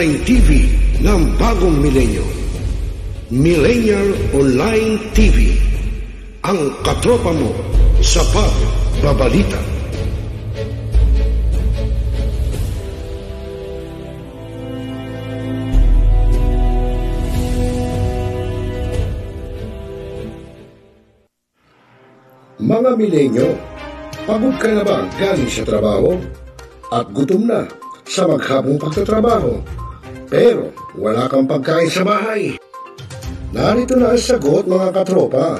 online TV ng bagong milenyo. Millennial Online TV, ang katropa mo sa pagbabalita. Mga milenyo, pagod ka na ba galing sa trabaho? At gutom na sa maghabong pagtatrabaho, pero wala kang pagkain sa bahay? Narito na ang sagot, mga katropa,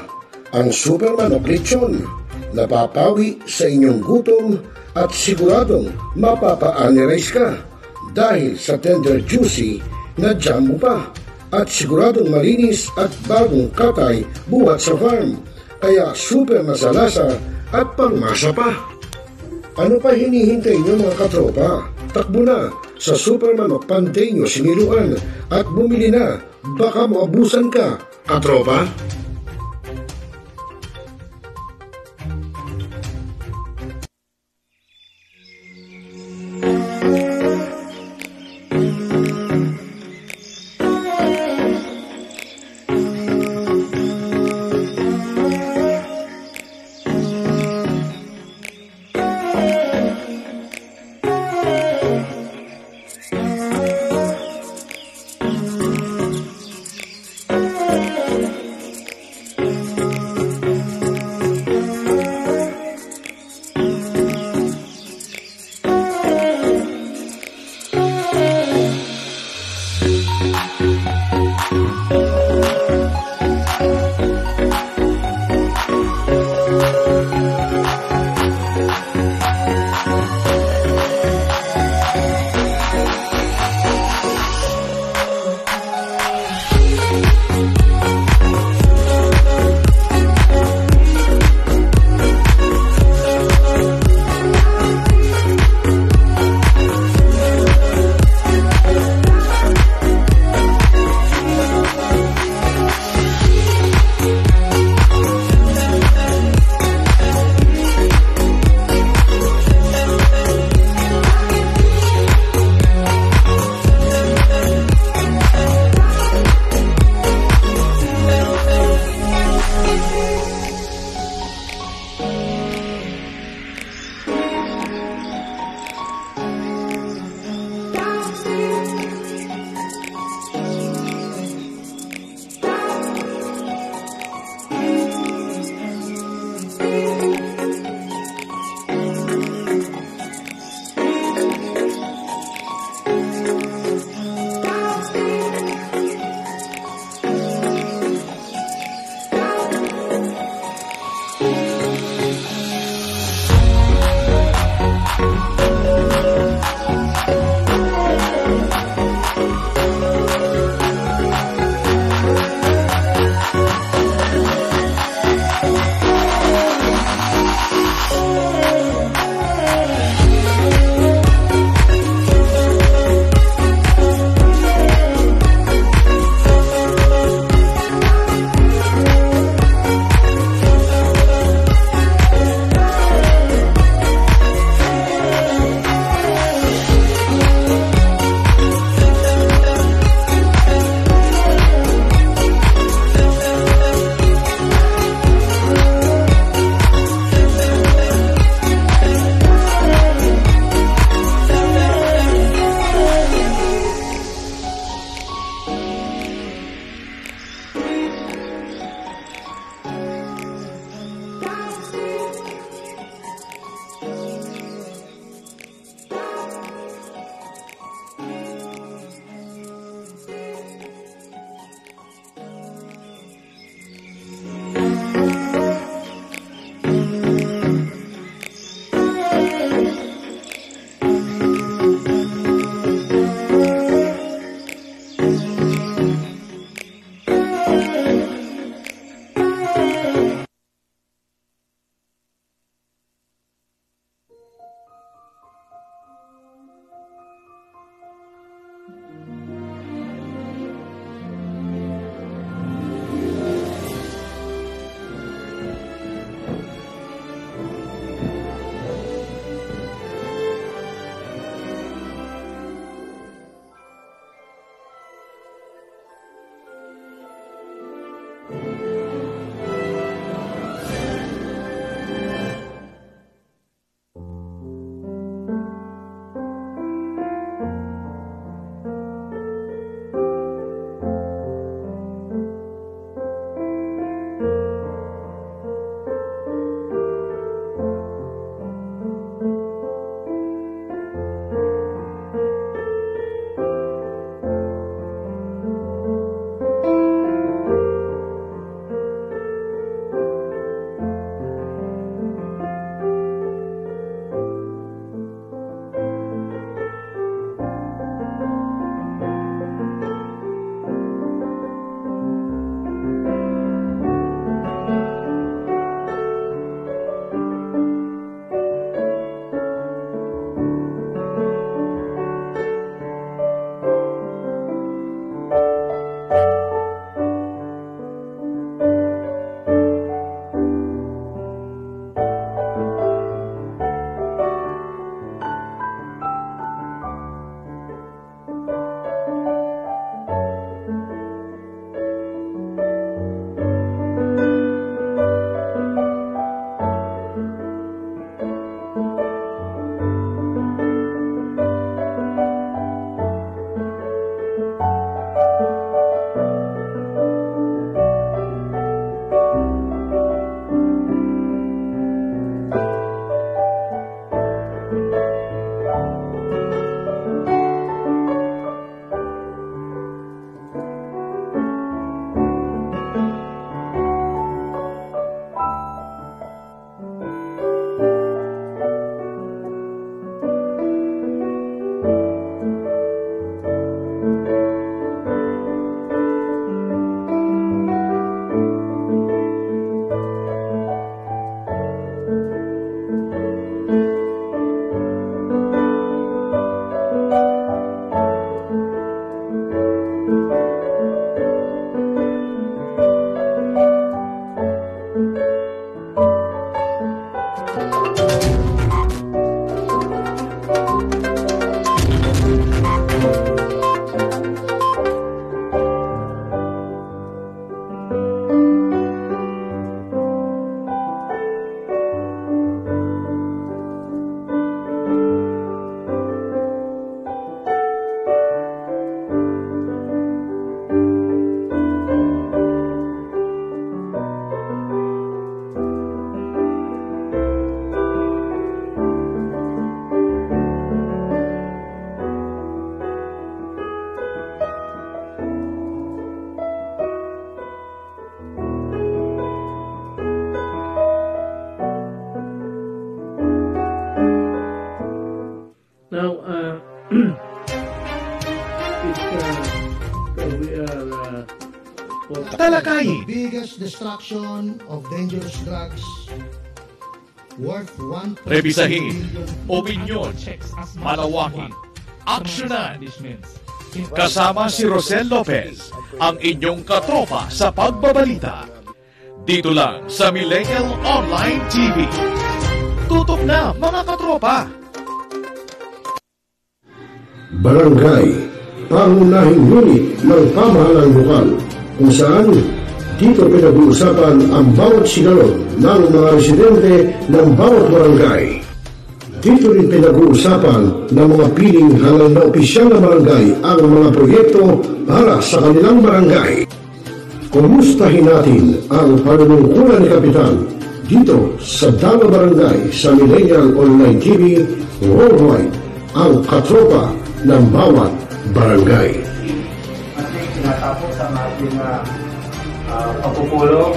ang Super Manok Lechon. Napapawi sa inyong gutom at siguradong mapapa-analyze ka dahil sa tender juicy na jam mo pa at siguradong malinis at bagong katay buhat sa farm, kaya super masalasa at pangmasa pa. Ano pa hinihintay niyo, mga katropa? Takbo na sa Super Manok Panteño Siniluan at bumili na, baka maabusan ka, katropa. Talakayin. The biggest destruction of dangerous drugs worth 1.2 Rebisahin. billion. Opinyon. Malawakin. Aksyonan. Kasama si Rosel Lopez, ang inyong katropa sa pagbabalita. Dito lang sa Millennial Online TV. Tutok na mga katropa! Barangay, pangunahing unit ng pamahalaan lokal kung saan dito pinag-uusapan ang bawat sigalon ng mga residente ng bawat barangay. Dito rin pinag-uusapan ng mga piling halal na opisyal na barangay ang mga proyekto para sa kanilang barangay. Kumustahin natin ang panunungkulan ni Kapitan dito sa Dalo Barangay sa Millennial Online TV Worldwide, ang katropa ng bawat barangay. Ating tinatapos ang ating pagpupulong.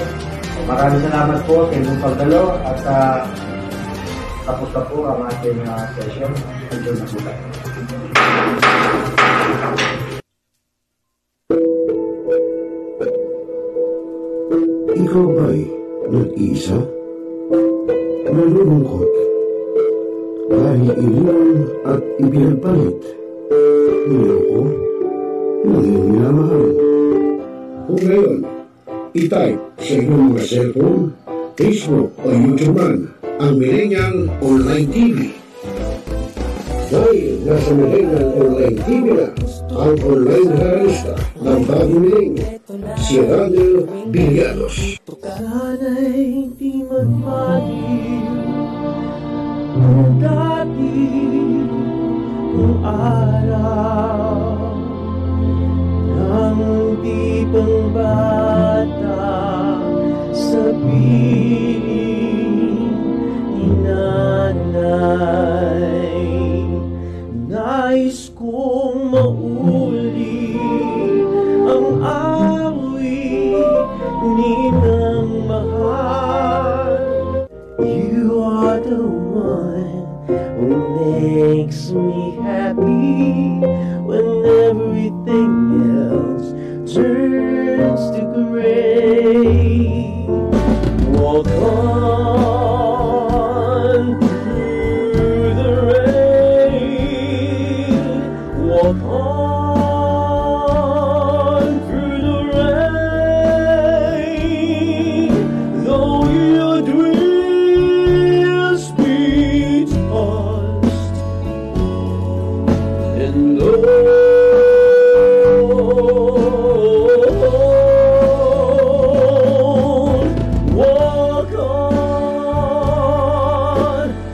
Maraming salamat po sa inyong pagdalo at tapos na po ang ating session. Enjoy na po tayo. Ikaw ba'y nag-iisa? Nalulungkot? Dahil iniwan at ipinagpalit? Niloko? Naging minamahal? Kung ngayon, i-type sa inyong mga cellphone, Facebook o YouTube man ang Millennial Online TV. Dahil nasa Millennial Online TV na ang online realista ng bagong milenyo, si Randel Villanos. Sana'y di magmaliw ang dati kong araw nang di pang bata sa piling ni nanay. Nais kong mauli ang awit ninang mahal. You are the one who makes me happy when everything else turns to gray. Walk on through the rain. Walk on through the rain. Though your dreams be tossed and low.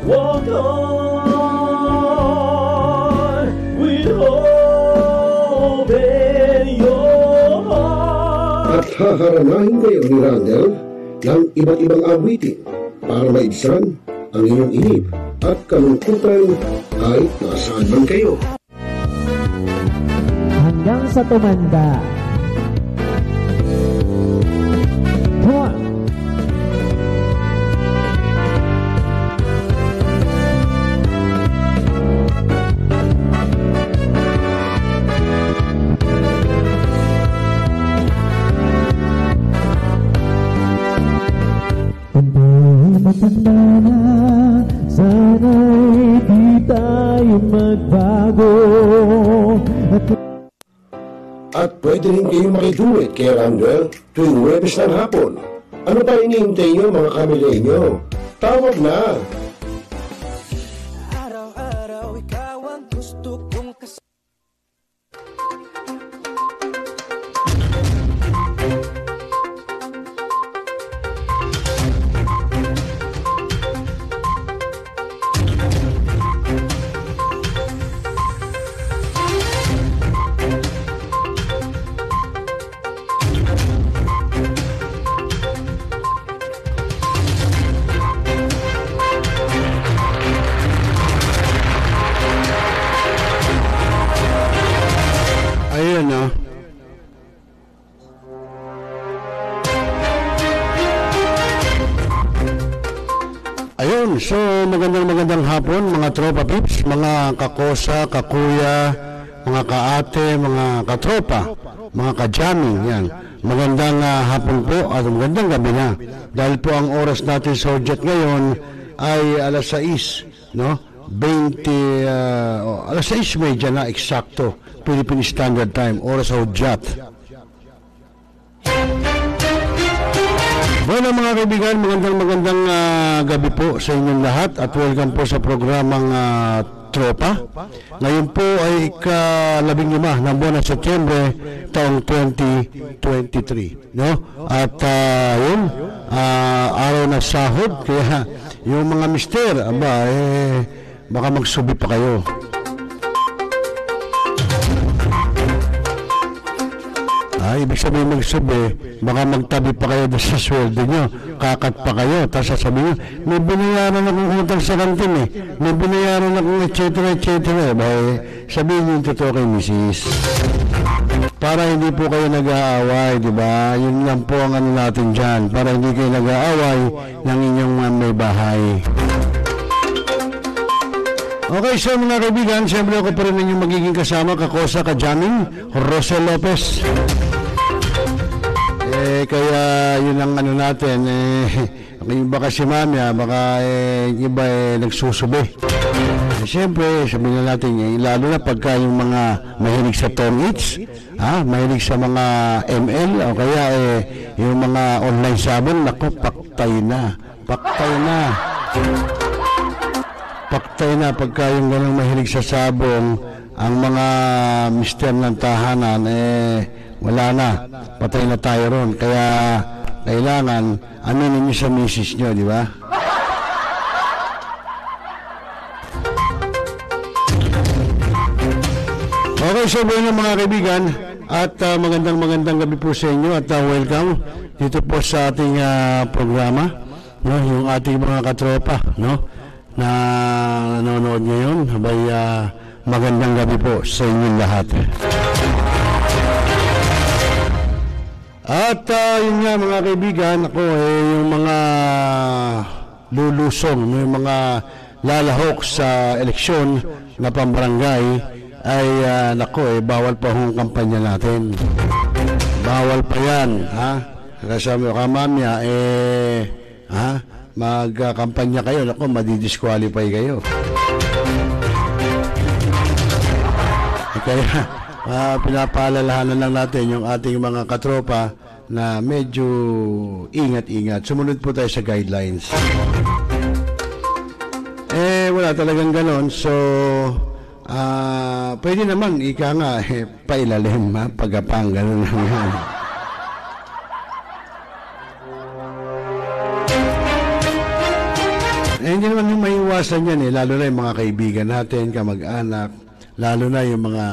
Walk on with hope in your heart. At haharanahin kayo ni Randel ng iba't ibang awitin para maibsan ang inyong inip at kalungkutan kahit nasaan man kayo. Hanggang sa tumanda. Come on. Matanda na, sana'y di tayo magbago. At pwede rin kayong makiduet kay Randel tuwing Huwebes ng hapon. Ano pa hinihintay nyo mga kamilenyo? Tawag na! Araw-araw ikaw ang gusto kong kasama. Ayun na. Ayun, so magandang hapon mga tropa pips, mga kakosa, kakuya, mga kaate, mga katropa, mga ka-jamming, yan. Magandang hapon po at magandang gabi na. Dahil po ang oras natin sa Hudyat ngayon ay alas 6, no? Alas 6:30 na eksakto, Philippine Standard Time, oras sa Hudyat. Bueno mga kaibigan, magandang gabi po sa inyong lahat at welcome po sa programang Tropa. Ngayon po ay ika-15 ng buwan ng Setyembre taong 2023, no? At yun, araw na sahod, kaya yung mga mister, baka magsubi pa kayo. Ibig sabihin magsubi, baka magtabi pa kayo sa sweldo nyo, kakat pa kayo, tapos sasabihin nyo, may binayaran akong utang sa kantin may binayaran akong etc. Sabihin nyo yung totoo kay misis. Para hindi po kayo nag-aaway, di ba? Yun lang po ang ano natin dyan, para hindi kayo nag-aaway ng inyong may bahay. Okay, so mga kaibigan, siyempre ako pa rin inyong magiging kasama, kakosa, ka-jamming, Rosel Lopez. Kaya yun ang ano natin, yung baka si Mamia, baka yung iba nagsusubi. Siyempre, sabihin na natin, lalo na pagka yung mga mahilig sa tong-its, mahilig sa mga ML, o kaya yung mga online sabon, naku, paktay na. Paktay na pagka yung ganang mahilig sa sabong, ang mga mister ng tahanan, wala na, patay na tayo ron. Kaya kailangan aminin niyo sa misis nyo, di ba? Okay, so bueno mga kaibigan, at magandang gabi po sa inyo at welcome dito po sa ating programa, no? Yung ating mga katropa, no? Na nanonood ngayon, magandang gabi po sa inyong lahat. At yun nga mga kaibigan, ako yung mga lulusong, yung mga lalahok sa eleksyon na pambarangay ay bawal pa hong kampanya natin. Bawal pa yan, Kasama ka mamaya, magkampanya kayo, madidisqualify kayo. Kaya pinapaalalahanan lang natin yung ating mga katropa na medyo ingat-ingat. Sumunod po tayo sa guidelines. Wala talagang ganon. So, pwede naman, ika nga, pailalim, pagapang, ganon lang yan. Hindi naman yung maiwasan yan lalo na yung mga kaibigan natin, kamag-anak, lalo na yung mga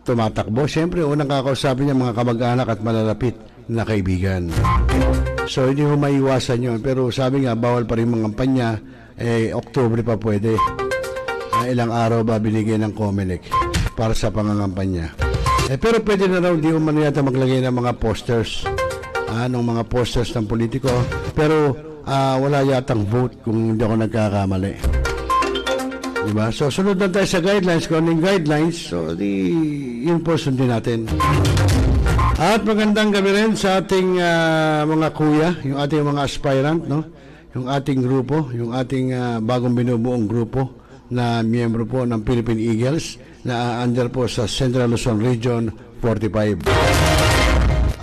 tumatakbo. Siyempre, unang kakausapin niya mga kamag-anak at malalapit na kaibigan. So, hindi mo maiwasan yun. Pero sabi nga, bawal pa rin mga kampanya. Oktubre pa pwede. Ilang araw ba binigay ng COMELEC para sa pangangampanya. Pero pwede na raw, hindi mo man yata maglagay ng mga posters. Ng mga posters ng politiko. Pero, wala yatang vote kung hindi ako nagkakamali. Diba? So, sunod na tayo sa guidelines. Kung anong guidelines, so, yun po sundin natin. At magandang gabi rin sa ating mga kuya, yung ating mga aspirant, no? Yung ating grupo, yung ating bagong binubuong grupo na miyembro po ng Philippine Eagles na under po sa Central Luzon Region 45.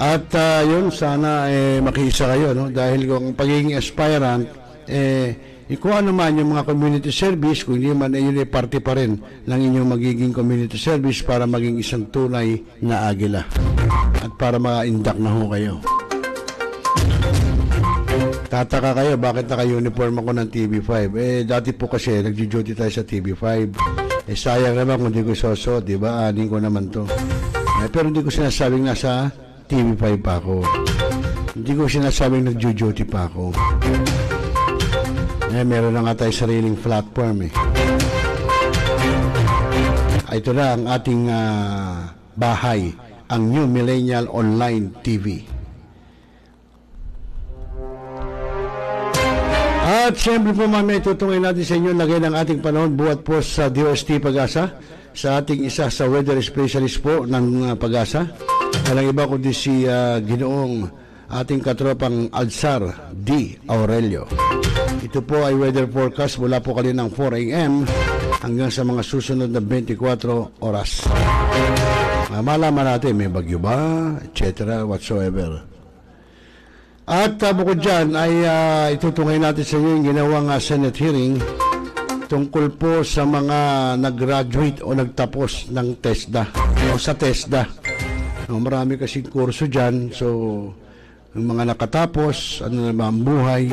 At yun, sana makiisa kayo, no? Dahil kung pagiging aspirant, kung ano man yung mga community service, kung hindi man yun ay parte pa rin ng inyong magiging community service para maging isang tunay na agila at para ma-induct na ho kayo. Tataka kayo, bakit naka-uniform ako ng TV5? Dati po kasi nag-duty tayo sa TV5. Sayang naman kung hindi ko sosot, di ba? Anin ko naman to. Pero hindi ko sinasabing nasa TV5 pa ako. Hindi ko sinasabing nag-duty pa ako. Meron na nga tayo sariling platform Ito na ang ating bahay, ang New Millennial Online TV. At siyempre po mamaya tutungin natin sa inyo lagay ng ating panahon buhat po sa DOST Pag-asa, sa ating isa sa weather specialist po ng Pag-asa. Walang iba kundi si Ginoong ating katropang Alzar D. Aurelio. Ito po ay weather forecast mula po kaninang 4 a.m. hanggang sa mga susunod na 24 oras. Malaman natin may bagyo ba, etc. whatsoever. At bukod dyan ay itutungay natin sa inyo yung ginawang Senate hearing tungkol po sa mga nag-graduate o nagtapos ng TESDA o sa TESDA. Marami kasing kurso dyan, so yung mga nakatapos, ano naman ang buhay,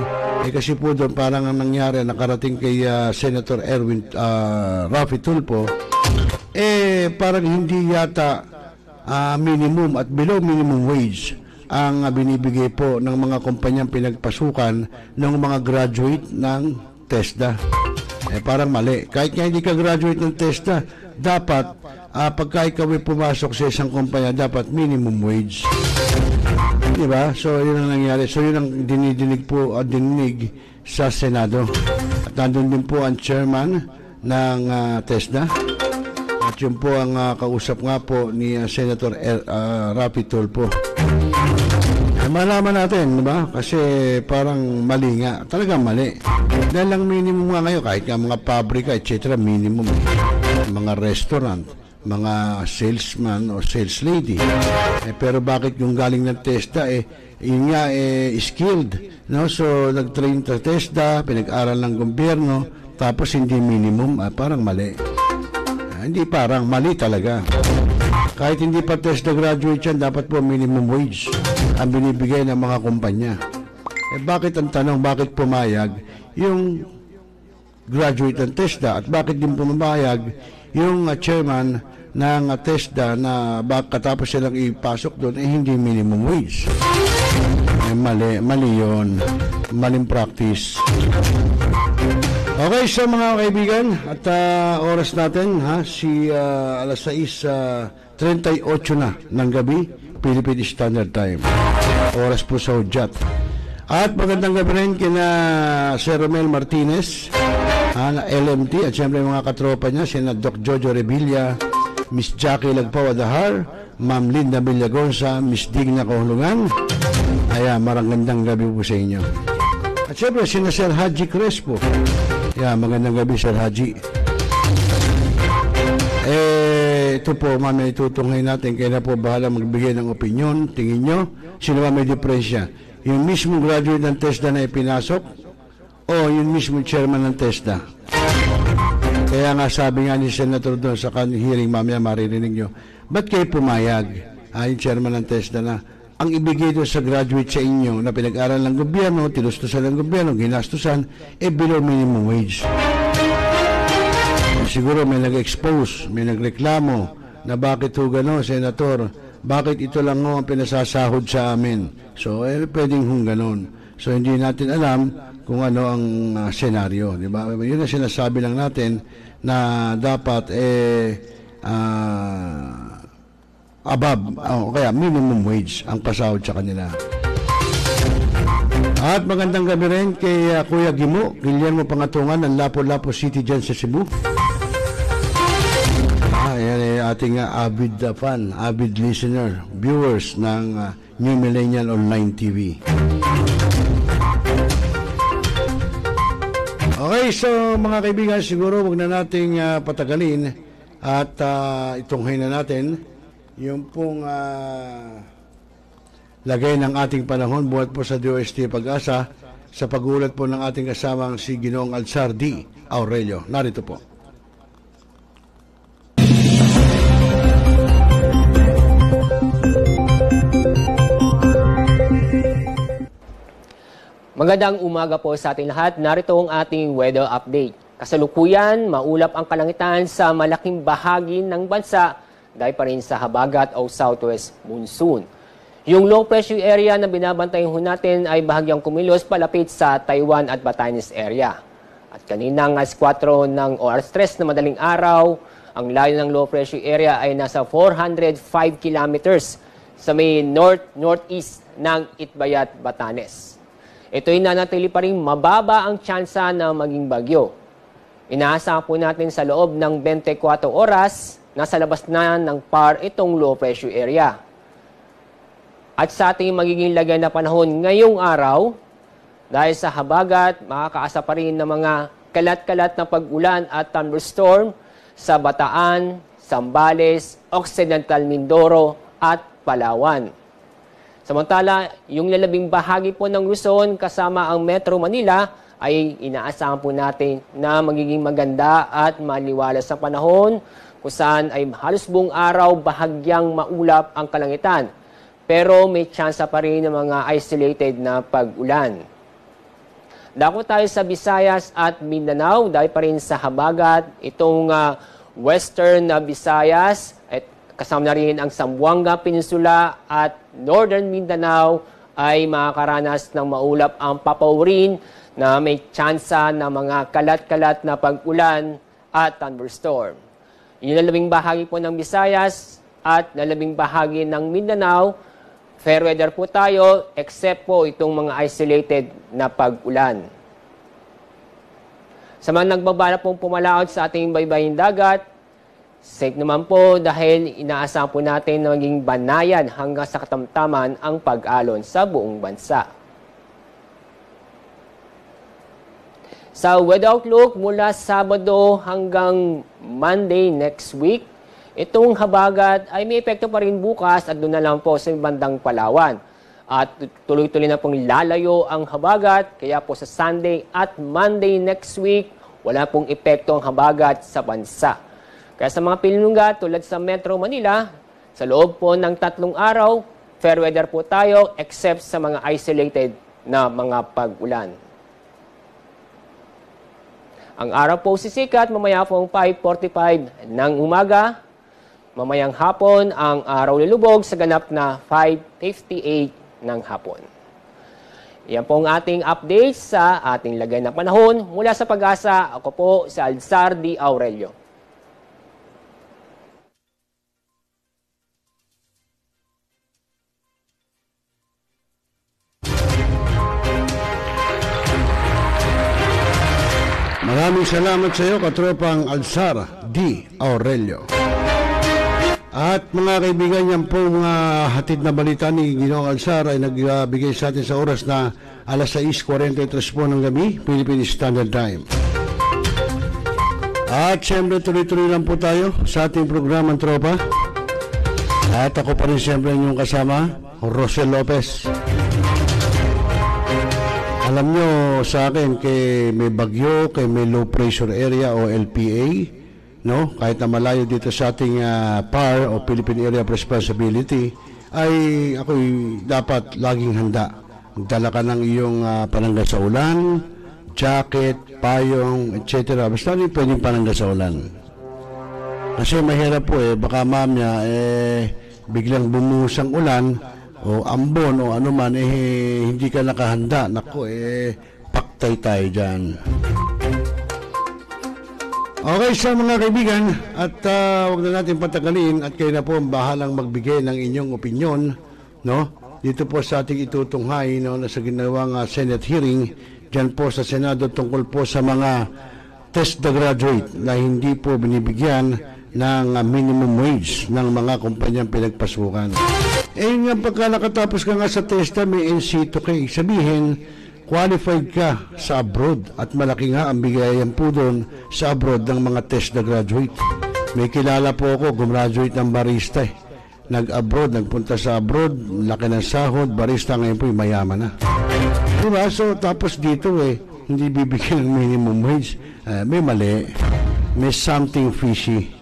kasi po doon parang ang nangyari, nakarating kay Senator Raffy Tulfo, parang hindi yata minimum at below minimum wage ang binibigay po ng mga kumpanyang pinagpasukan ng mga graduate ng TESDA. Parang mali. Kahit nga hindi ka graduate ng TESDA, dapat pagka ikaw ay pumasok sa isang kumpanya, dapat minimum wage. Diba? So, yun ang nangyari. So, yun ang dinidig sa Senado. At nandun din po ang chairman ng TESDA. At yun po ang kausap nga po ni Senator Raffy Tulfo. Malaman natin, diba? Kasi parang mali nga. Talagang mali. Dahil lang minimum nga ngayon, kahit nga mga pabrika, etc. minimum. Mga restaurant, mga salesman o sales lady. Pero bakit yung galing ng TESDA, yun nga, skilled. No? So, nag-train sa TESDA, pinag-aral ng gobyerno, tapos hindi minimum, parang mali. Hindi parang, mali talaga. Kahit hindi pa TESDA graduate yan, dapat po minimum wage ang binibigay ng mga kumpanya. Bakit ang tanong, bakit pumayag yung graduate ng TESDA at bakit din pumayag yung chairman ng TESDA na katapos silang ipasok doon hindi minimum wage? Mali yun. Maling practice. Okay, so mga kaibigan, at oras natin, alas 6:38 na ng gabi, Philippine Standard Time. Oras po sa Hudyat. At magandang gabi rin kina Sir Romel Martinez, na LMT, at siyempre mga katropa niya, sina Doc Jojo Revilla, Miss Jackie Lagpaw Adahar, Ma'am Linda Villagonza, Miss Digna Kahulungan. Maragandang gabi po sa inyo. At siyempre, sina Sir Haji Crespo. Magandang gabi, Sir Haji. Ito po, mamaya itutunghay natin. Kaya na po bahala magbigay ng opinion. Tingin nyo, sino ba may diferensya? Yung mismo graduate ng TESDA na ipinasok o yung mismo chairman ng TESDA? Kaya nga sabi nga ni Senator doon sa hearing, mamaya maririnig nyo, ba't kayo pumayag? Yung chairman ng TESDA na ang ibigay doon sa graduate sa inyo na pinag-aral ng gobyerno, tinustusan ng gobyerno, ginastusan, below minimum wage. Siguro may nag-expose, may nagreklamo na bakit ho gano'n, Senator, bakit ito lang ho ang pinasasahod sa amin? So, pwedeng hong gano'n. So, hindi natin alam kung ano ang senaryo, di ba? Yun ang sinasabi lang natin na dapat above, kaya minimum wage ang pasahod sa kanila. At magandang gabi rin kay Kuya Gimo, Guillermo Pangatungan ng Lapu-Lapu City dyan sa Cebu. Yan ating avid fan, avid listener, viewers ng New Millennial Online TV. Okay, so mga kaibigan, siguro wag na nating patagalin at itunghay na natin yung pong lagay ng ating panahon buhat po sa DOST Pag-asa sa pagulat po ng ating kasamang si Ginoong Alzar D. Aurelio. Narito po. Magandang umaga po sa ating lahat. Narito ang ating weather update. Kasalukuyan, maulap ang kalangitan sa malaking bahagi ng bansa dahil pa rin sa habagat o southwest monsoon. Yung low pressure area na binabantayan natin ay bahagyang kumilos palapit sa Taiwan at Batanes area. At kaninang alas 4 o alas 3 na madaling araw, ang layo ng low pressure area ay nasa 405 kilometers sa may north-northeast ng Itbayat, Batanes. ito'y nanatili pa rin mababa ang tsansa na maging bagyo. Inaasahan po natin sa loob ng 24 oras, nasa labas na ng PAR itong low pressure area. At sa ating magiging lagay na panahon ngayong araw, dahil sa habagat, makakaasa pa rin ng mga kalat-kalat na pag-ulan at thunderstorm sa Bataan, Zambales, Occidental Mindoro at Palawan. Samantala, yung lalabing bahagi po ng Luzon kasama ang Metro Manila ay inaasahan po natin na magiging maganda at maliwalas ang panahon kung saan ay halos buong araw bahagyang maulap ang kalangitan. Pero may tsansa pa rin ng mga isolated na pag-ulan. Dako tayo sa Visayas at Mindanao dahil pa rin sa habagat itong western na Visayas at kasama na rin ang Zamboanga Peninsula at northern Mindanao ay makakaranas ng maulap ang papaurin na may tsansa na mga kalat-kalat na pag-ulan at thunderstorm. Yung lalabing bahagi po ng Visayas at lalabing bahagi ng Mindanao, fair weather po tayo except po itong mga isolated na pag-ulan. Sa mga nagbabala pong pumalaot sa ating baybaying dagat, safe naman po dahil inaasahan po natin na maging banayan hanggang sa katamtaman ang pag-alon sa buong bansa. Sa weather outlook mula Sabado hanggang Monday next week, itong habagat ay may epekto pa rin bukas at doon na lang po sa bandang Palawan. At tuloy-tuloy na pong lalayo ang habagat, kaya po sa Sunday at Monday next week, wala pong epekto ang habagat sa bansa. Kaya sa mga pinulungan tulad sa Metro Manila, sa loob po ng 3 araw, fair weather po tayo except sa mga isolated na mga pag-ulan. Ang araw po sisikat mamaya pong 5:45 ng umaga. Mamayang hapon, ang araw lulubog sa ganap na 5:58 ng hapon. Yan po ang ating update sa ating lagay na panahon. Mula sa Pag-asa, ako po si Alzar D. Aurelio. Maraming salamat sa iyo, katropang Alzar D. Aurelio. At mga kaibigan, yan po mga hatid na balita ni Ginoong Alzar ay nagbigay sa atin sa oras na alas 6:43 po ng gabi, Philippine Standard Time. At siyempre tuloy-tuloy lang po tayo sa ating programang Tropa. At ako pa rin siyempre inyong kasama, Rosel Lopez. Alam nyo sa akin, kay may bagyo, kay may low pressure area o LPA, no? Kahit na malayo dito sa ating PAR o Philippine Area of Responsibility, ay ako'y dapat laging handa. Magdala ka ng iyong panangga sa ulan, jacket, payong, etc. Basta rin pwedeng panangga sa ulan. Kasi mahirap po baka mamaya biglang bumuhos ang ulan, o ambon o ano man, hindi ka nakahanda. Naku, paktay tayo dyan. Okay, sa mga kaibigan, at huwag na natin patagalin at kayo na po ang bahalang magbigay ng inyong opinyon, no? Dito po sa ating itutunghay, no, na sa ginawang Senate hearing, dyan po sa Senado tungkol po sa mga test the graduate na hindi po binibigyan ng minimum wage ng mga kumpanyang pinagpasukan. Nga pagka nakatapos ka nga sa testa, may NC2K. Sabihin, qualified ka sa abroad at malaki nga ang bigayan po doon sa abroad ng mga test na graduate. May kilala po ako, gumraduate ng barista. Nag-abroad, nagpunta sa abroad, laki ng sahod, barista ngayon po mayaman na. Diba? So, tapos dito hindi bibigyan ng minimum wage. May mali. May something fishy.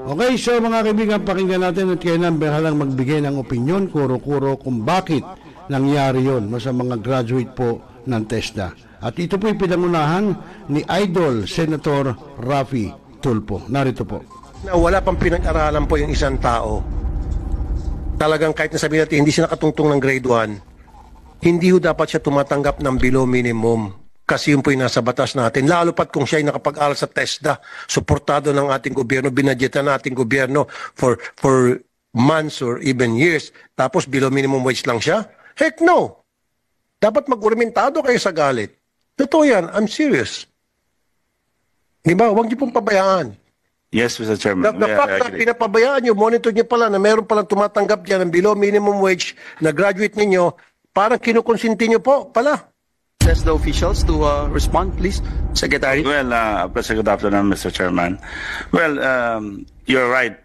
Okay, so mga kaibigan, pakinggan natin at kayo nang halang magbigay ng opinyon, kuro-kuro kung bakit nangyari yon sa mga graduate po ng TESDA. At ito po pinangunahan ni Idol Senator Raffy Tulfo. Narito po. Na wala pang pinag-aralan po yung isang tao. Talagang kahit na sabihin natin hindi siya nakatungtong ng grade 1, hindi ho dapat siya tumatanggap ng below minimum. Kasi yun po yung nasa batas natin. Lalo pat kung siya ay nakapag-aral sa TESDA, suportado ng ating gobyerno, binadyetan ng ating gobyerno for months or even years, tapos below minimum wage lang siya? Heck no! Dapat mag-urmentado kayo sa galit. Totoo yan, I'm serious. Di ba? Huwag niyo pong pabayaan. Yes, Mr. Chairman. The fact na pinapabayaan nyo, monitor nyo pala na meron palang tumatanggap dyan ng below minimum wage na graduate ninyo, parang kinukonsinti nyo po pala. Ask the officials to respond, please, Secretary. Well, good afternoon, Mr. Chairman. Well, you're right,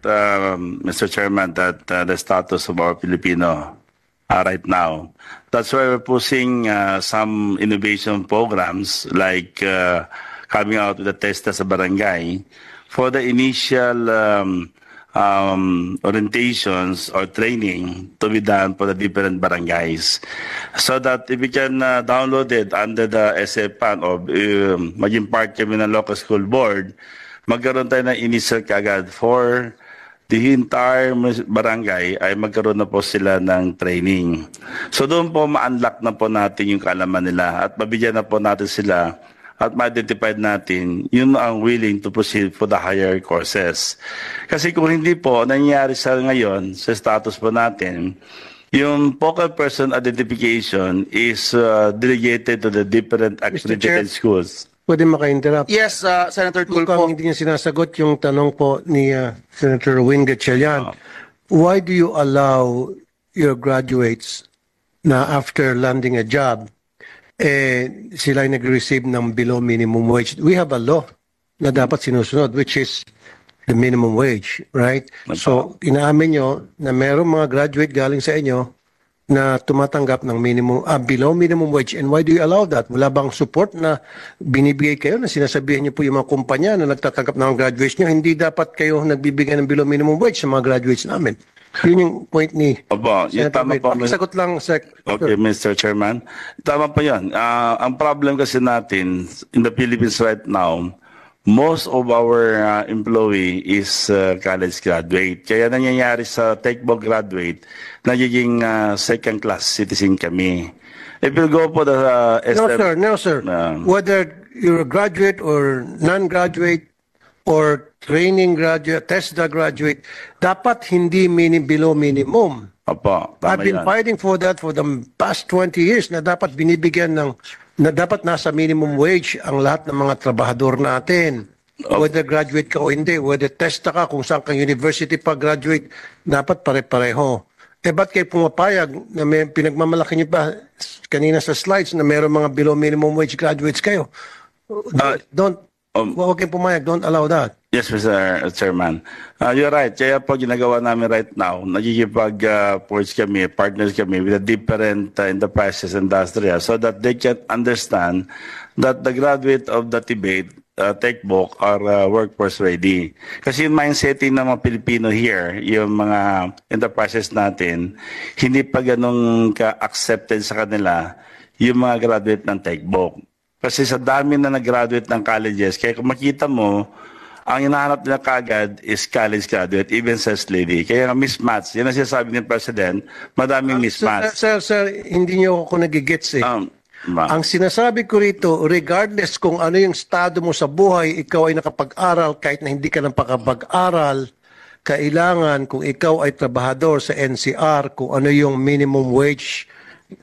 Mr. Chairman, that the status of our Filipino right now. That's why we're pushing some innovation programs like coming out with the testa sa barangay for the initial orientations or training to be done for the different barangays. So that if we can download it under the SFPAN or maging part kami ng local school board, magkaroon tayo ng initial kagad for the entire barangay ay magkaroon na po sila ng training. So doon po ma-unlock na po natin yung kaalaman nila at mabigyan na po natin sila at ma-identify natin yun ang willing to proceed for the higher courses. Kasi kung hindi po, nangyayari sa ngayon, sa status po natin, yung focal person identification is delegated to the different accredited schools. Pwede maka-interrupt. Yes, Senator Tulfo. Mukhang hindi niya sinasagot yung tanong po ni Senator Win Gatchalian. Why do you allow your graduates na after landing a job, sila ay nag-receive ng below minimum wage? We have a law na dapat sinusunod, which is the minimum wage, right? So, inaamin nyo na merong mga graduate galing sa inyo na tumatanggap ng below minimum wage. And why do you allow that? Wala bang support na binibigay kayo na sinasabihan niyo po yung mga kumpanya na nagtatanggap ng graduates niyo, hindi dapat kayo nagbibigay ng below minimum wage sa mga graduates namin? Yun yung point ni tama po. Sagot lang, Sec. Okay, Mr. Chairman. Tama po yan. Ang problem kasi natin in the Philippines right now, most of our employee is college graduate. Kaya nangyayari sa TechBog graduate, nagiging second-class citizen kami. If you go po the... No, sir. Whether you're a graduate or non-graduate or training graduate, TESDA graduate, dapat hindi below minimum. Opo, tama I've been fighting for that for the past 20 years na dapat binibigyan na dapat nasa minimum wage ang lahat ng mga trabahador natin. Whether graduate ka o hindi, whether TESDA ka, kung saan kang university pa graduate, dapat pare-pareho. Ba't kayo pumapayag na may pinagmamalaki niyo pa kanina sa slides na mayroong mga below minimum wage graduates kayo? Huwag kayong pumayag, don't allow that. Yes, Mr. Chairman. You're right. Kaya po ginagawa namin right now, nagigipag-forge kami, partners kami with the different enterprises, industrial, so that they can understand that the graduate of the TBET, TechBook are workforce ready. Kasi yung mindsetting ng mga Pilipino here, yung mga enterprises natin, hindi pa ganun ka-accepted sa kanila yung mga graduate ng TechBook. Kasi sa dami na nag-graduate ng colleges, kaya kung makita mo, ang hinahanap nila kagad is college graduate, even first lady. Kaya nga mismatch, yan ang sinasabi ng President, madaming mismatch. Sir, hindi niyo ako nagigets eh. Ang sinasabi ko rito, regardless kung ano yung estado mo sa buhay, ikaw ay nakapag-aral, kahit na hindi ka napakapag-aral, kailangan kung ikaw ay trabahador sa NCR, kung ano yung minimum wage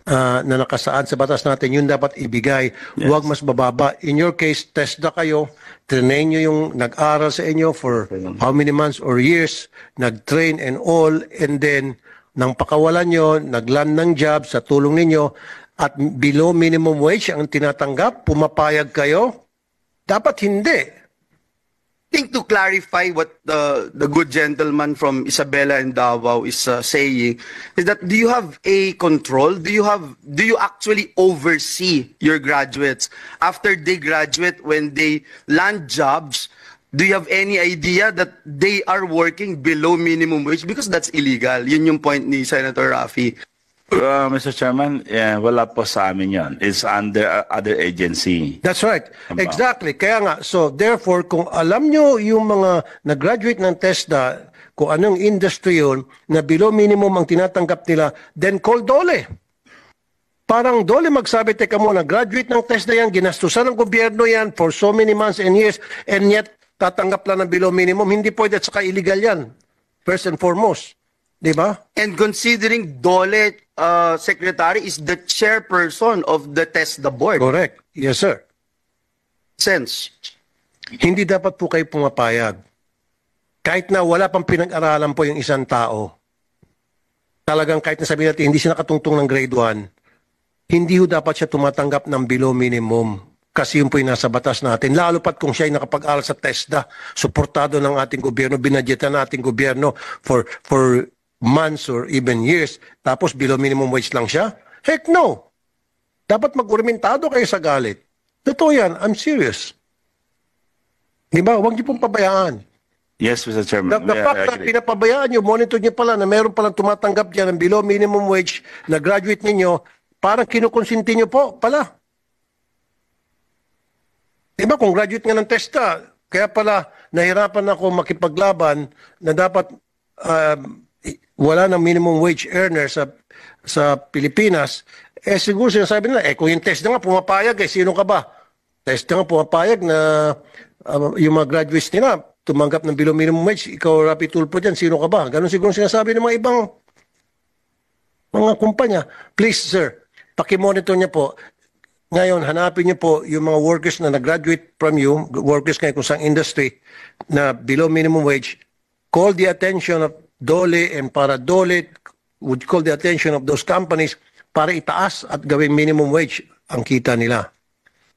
na nakasaad sa batas natin, yun dapat ibigay. Yes. Huwag mas bababa. In your case, TESDA kayo, train nyo yung nag-aral sa inyo for how many months or years, nag-train and all, and then, nang pakawalan nyo, nag-land ng job sa tulong ninyo, at below minimum wage ang tinatanggap, pumapayag kayo? Dapat hindi. I think to clarify what the good gentleman from Isabela and Davao is saying is that do you have a control? Do you actually oversee your graduates after they graduate, when they land jobs? Do you have any idea that they are working below minimum wage? Because that's illegal. Yun yung point ni Senator Raffy. Mr. Chairman, wala po sa amin yun. It's under other agency. That's right. Exactly. Kaya nga, so therefore, kung alam nyo yung mga nag-graduate ng TESDA, kung anong industry yun, na below minimum ang tinatanggap nila, then call DOLE. Parang DOLE magsabi, teka muna, graduate ng TESDA yan, ginastusan ng gobyerno yan for so many months and years, and yet tatanggap lang ng below minimum. Hindi pwede at saka illegal yan. First and foremost. Diba? And considering DOLE secretary is the chairperson of the TESDA board. Correct. Yes, sir. Sense. Hindi dapat po kayo pumapayag. Kahit na wala pang pinag-aralan po yung isang tao, talagang kahit na sabihin natin hindi siya nakatungtong ng grade 1, hindi ho dapat siya tumatanggap ng below minimum. Kasi yun po yung nasa batas natin. Lalo pat kung siya ay nakapag-aral sa TESDA, suportado ng ating gobyerno, binadyetan ng ating gobyerno for months or even years, tapos below minimum wage lang siya? Heck no! Dapat mag-urmentado kayo sa galit. Totoo yan, I'm serious. Di ba? Huwag niyo pong pabayaan. Yes, Mr. Chairman. The fact na pinapabayaan nyo, monitor nyo pala na meron palang tumatanggap dyan ng below minimum wage na graduate ninyo, parang kinukonsinti nyo po pala. Diba kung graduate nga ng TESDA, kaya pala nahirapan ako makipaglaban na dapat wala ng minimum wage earner sa Pilipinas, siguro sinasabi nila, kung yung TESDA nga pumapayag, sino ka ba? TESDA nga pumapayag na yung mga graduates nila, tumanggap ng below minimum wage, ikaw Rapi Tulfo dyan, sino ka ba? Ganon siguro sinasabi ng mga ibang mga kumpanya. Please, sir, pakimonitor niya po. Ngayon, hanapin niyo po yung mga workers na nag-graduate from you, workers ngayon kung saan industry, na below minimum wage. Call the attention of DOLE and para DOLE would call the attention of those companies para itaas at gawing minimum wage ang kita nila.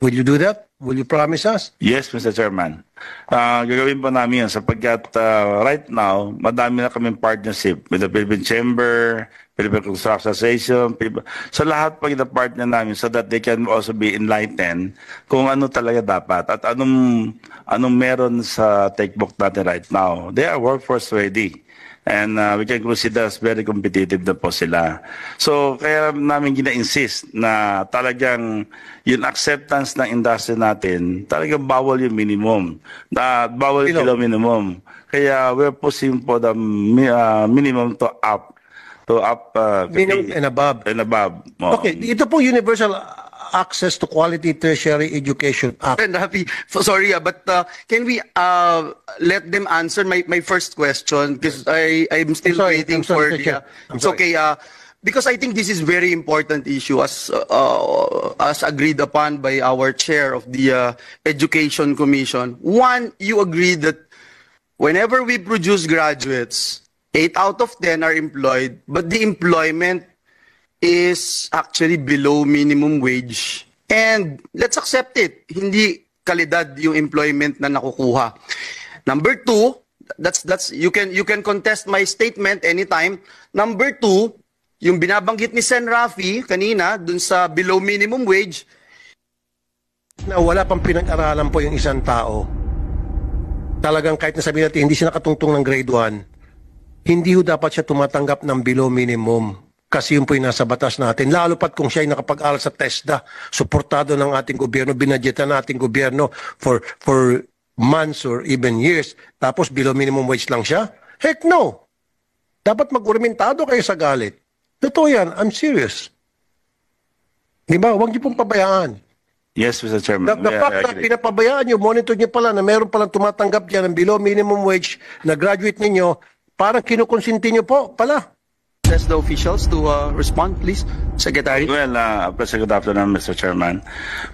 Will you do that? Will you promise us? Yes, Mr. Chairman. Gagawin po namin yun sapagkat right now, madami na kaming partnership with the Philippine Chamber, Philippine Construction Association, sa lahat pag na-partner namin so that they can also be enlightened kung ano talaga dapat at anong meron sa textbook natin right now. They are workforce ready. And we can consider as very competitive na po sila. So, kaya namin gina-insist na talagang yung acceptance ng industry natin, talagang bawal yung minimum. Bawal yung below minimum. Kaya we're pushing for the minimum to up. Minimum and above. And above. Okay, ito po universal access to quality tertiary education act. And Rafi, sorry, but can we let them answer my first question because I'm still waiting for the. It's okay. Because I think this is very important issue as agreed upon by our chair of the Education Commission. One, you agree that whenever we produce graduates, 8 out of 10 are employed, but the employment is actually below minimum wage. And let's accept it. Hindi kalidad yung employment na nakukuha. Number 2, that's you can contest my statement anytime. Number 2, yung binabanggit ni Sen. Rafi kanina dun sa below minimum wage na wala pang pinag-aralan po yung isang tao. Talagang kahit na sabihin natin hindi siya nakatungtong ng grade 1, hindi ho dapat siya tumatanggap ng below minimum. Kasi yun po yung nasa batas natin. Lalo pat kung siya ay nakapag-aral sa TESDA, suportado ng ating gobyerno, binadyetan ng ating gobyerno for months or even years, tapos below minimum wage lang siya? Heck no! Dapat mag-urmentado kayo sa galit. Totoo yan, I'm serious. Di ba? Huwag niyo pong pabayaan. Yes, Mr. Chairman. The fact na pinapabayaan niyo, monitor niyo pala na meron palang tumatanggap dyan ng below minimum wage na graduate ninyo, parang kinukonsinti niyo po pala. The officials to respond, please, Secretary. Well, good afternoon, Mr. Chairman.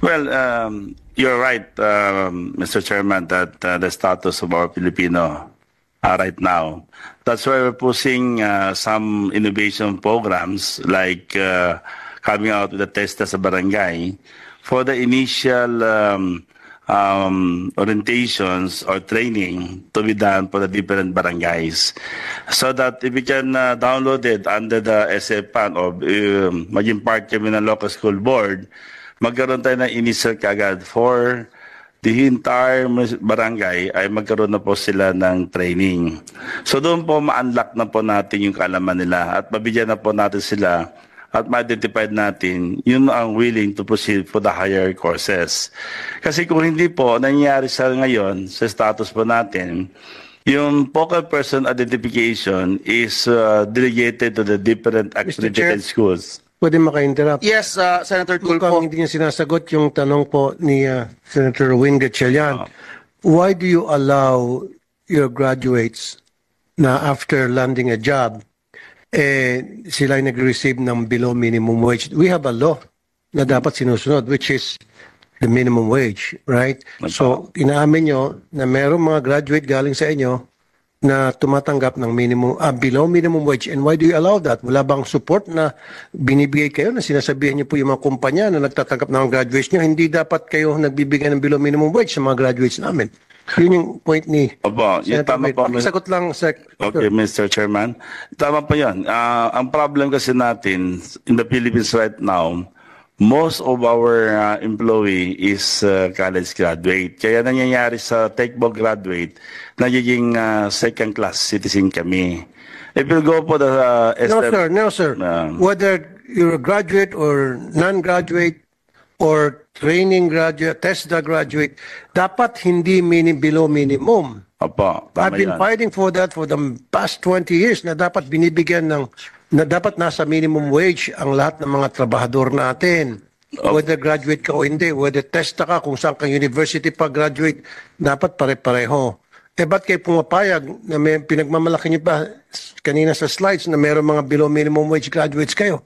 Well, you're right, Mr. Chairman, that the status of our Filipino right now. That's why we're pushing some innovation programs like coming out with the TESDA sa barangay for the initial orientations or training to be done for the different barangays so that if we can download it under the SFPAN or maging part kami ng local school board, magkaroon tayo ng initial kagad for the entire barangay ay magkaroon na po sila ng training. So doon po ma-unlock na po natin yung kaalaman nila at mabigyan na po natin sila at ma-identify natin yun ang willing to proceed for the higher courses. Kasi kung hindi po, nangyayari sa ngayon, sa status po natin, yung focal person identification is delegated to the different accredited schools. Pwede maka-interrupt? Yes, Senator Tulfo. Mukhang hindi niya sinasagot yung tanong po ni Senator Win Gatchalian. Why do you allow your graduates na after landing a job, sila ay nag-receive ng below minimum wage. We have a law na dapat sinusunod, which is the minimum wage, right? So, inaamin nyo na merong mga graduate galing sa inyo na tumatanggap ng below minimum wage. And why do you allow that? Wala bang support na binibigay kayo na sinasabihan niyo po yung mga kumpanya na nagtatanggap ng graduates niyo, hindi dapat kayo nagbibigay ng below minimum wage sa mga graduates namin? Yun yung point ni Opo, yung tama po. Sagot lang, Sec. Okay, Mr. Chairman. Tama po yan. Ang problem kasi natin in the Philippines right now, most of our employee is college graduate. Kaya nangyayari sa Techbook graduate, nagiging second-class citizen kami. If you go po the... No, sir. Whether you're a graduate or non-graduate or training graduate, TESDA graduate, dapat hindi below minimum. Opo, I've been fighting for that for the past 20 years na dapat binibigyan na dapat nasa minimum wage ang lahat ng mga trabahador natin. Whether graduate ka o hindi, whether testa ka, kung saan kang university pa graduate, dapat pare-pareho. Ba't kayo pumapayag na may pinagmamalaki niyo pa kanina sa slides na mayroong mga below minimum wage graduates kayo?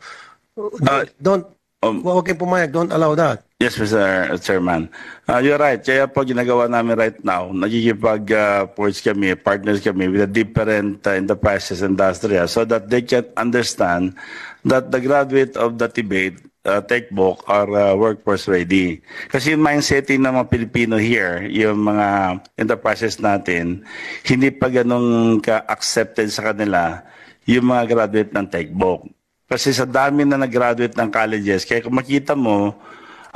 Huwag kayong pumayag, don't allow that. Yes, Mr. Chairman. You're right. Kaya po ginagawa namin right now, nagigipag-forge kami, partners kami with the different enterprises industry so that they can understand that the graduate of the Tibet Techbook are workforce ready. Kasi yung mindsetting ng mga Pilipino here, yung mga enterprises natin, hindi pa ganun ka-accepted sa kanila yung mga graduate ng Techbook. Kasi sa dami na nag-graduate ng colleges, kaya kung makita mo,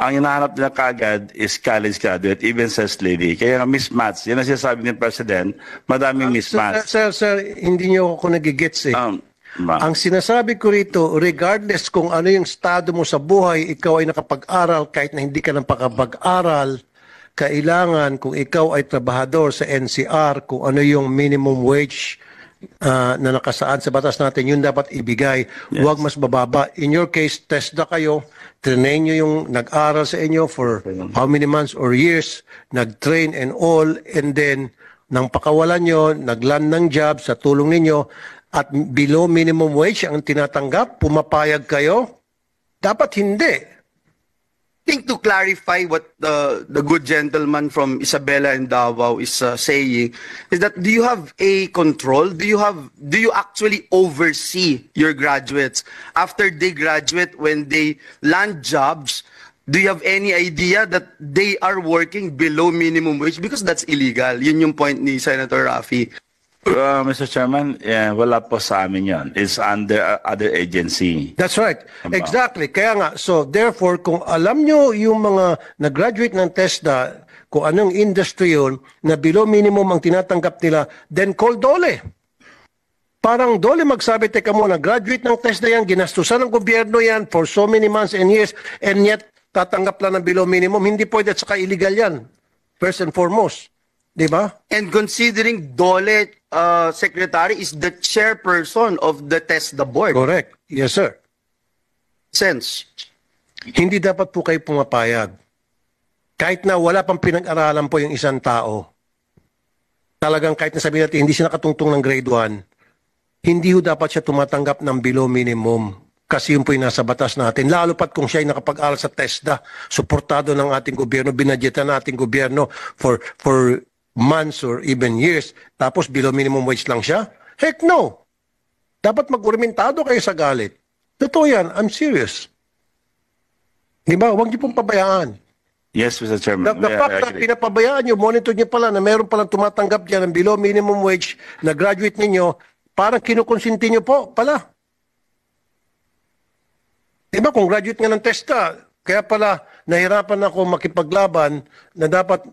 ang hinahanap nila kagad is college graduate, even sales lady. Kaya mismatch, yan ang sinasabi ng President, madaming mismatch. Sir, hindi niyo ako nagigets eh. Ang sinasabi ko rito, regardless kung ano yung estado mo sa buhay, ikaw ay nakapag-aral, kahit na hindi ka nakapag-aral, kailangan kung ikaw ay trabahador sa NCR, kung ano yung minimum wage na nakasaad sa batas natin, yun dapat ibigay. Huwag mas bababa. In your case, TESDA kayo, train nyo yung nag-aral sa inyo for how many months or years, nag-train and all, and then, nang pakawalan nyo, nag-land ng job sa tulong ninyo, at below minimum wage ang tinatanggap, pumapayag kayo? Dapat hindi. I think to clarify what the good gentleman from Isabela and Davao is saying is that do you have a control? Do you actually oversee your graduates after they graduate, when they land jobs? Do you have any idea that they are working below minimum wage? Because that's illegal. Yun yung point ni Senator Raffy. Mr. Chairman, wala po sa amin yan. It's under other agency. That's right. Exactly. Kaya nga, so therefore, kung alam nyo yung mga nag-graduate ng TESDA, kung anong industry yun, na below minimum ang tinatanggap nila, then call DOLE. Parang DOLE magsabi, teka muna, graduate ng TESDA yan, ginastusan ng gobyerno yan for so many months and years, and yet tatanggap lang ng below minimum. Hindi pwede at saka illegal yan. First and foremost. Diba? And considering DOLE Secretary is the chairperson of the TESDA board. Correct. Yes, sir. Sense. Hindi dapat po kayo pumapayag. Kahit na wala pang pinag-aralan po yung isang tao, talagang kahit na sabihin natin hindi siya nakatungtong ng grade 1, hindi ho dapat siya tumatanggap ng below minimum. Kasi yun po yung nasa batas natin. Lalo pat kung siya ay nakapag-aral sa TESDA, suportado ng ating gobyerno, binadyetan ng ating gobyerno for months or even years, tapos below minimum wage lang siya? Heck no! Dapat mag-urmentado kayo sa galit. Totoo yan, I'm serious. Di ba? Huwag niyo pong pabayaan. Yes, Mr. Chairman. The fact na pinapabayaan niyo, monitor niyo pala na meron palang tumatanggap dyan ng below minimum wage na graduate ninyo, parang kinukonsinti niyo po pala. Di ba? Kung graduate nga ng TESDA, kaya pala nahirapan ako makipaglaban na dapat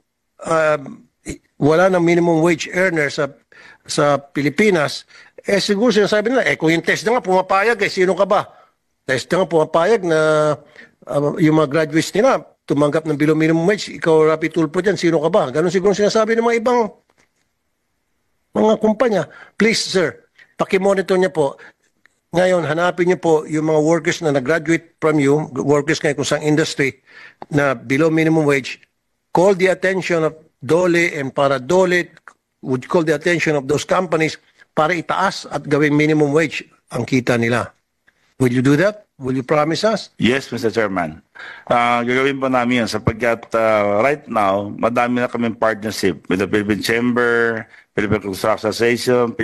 wala ng minimum wage earner sa Pilipinas, siguro sinasabi nila, kung yung TESDA nga pumapayag, sino ka ba? TESDA nga pumapayag na yung mga graduates nila, tumanggap ng below minimum wage, ikaw Rapi Tulfo dyan, sino ka ba? Ganon siguro sinasabi ng mga ibang mga kumpanya. Please, sir, pakimonitor niya po. Ngayon, hanapin niyo po yung mga workers na nag-graduate from you, workers ngayon kung saan industry, na below minimum wage, call the attention of DOLE, and para DOLE would call the attention of those companies para itaas at gawing minimum wage ang kita nila. Will you do that? Will you promise us? Yes, Mr. Chairman. Gagawin po namin yun sapagkat right now, madami na kaming partnership with the Philippine Chamber, Philippine Construction Association,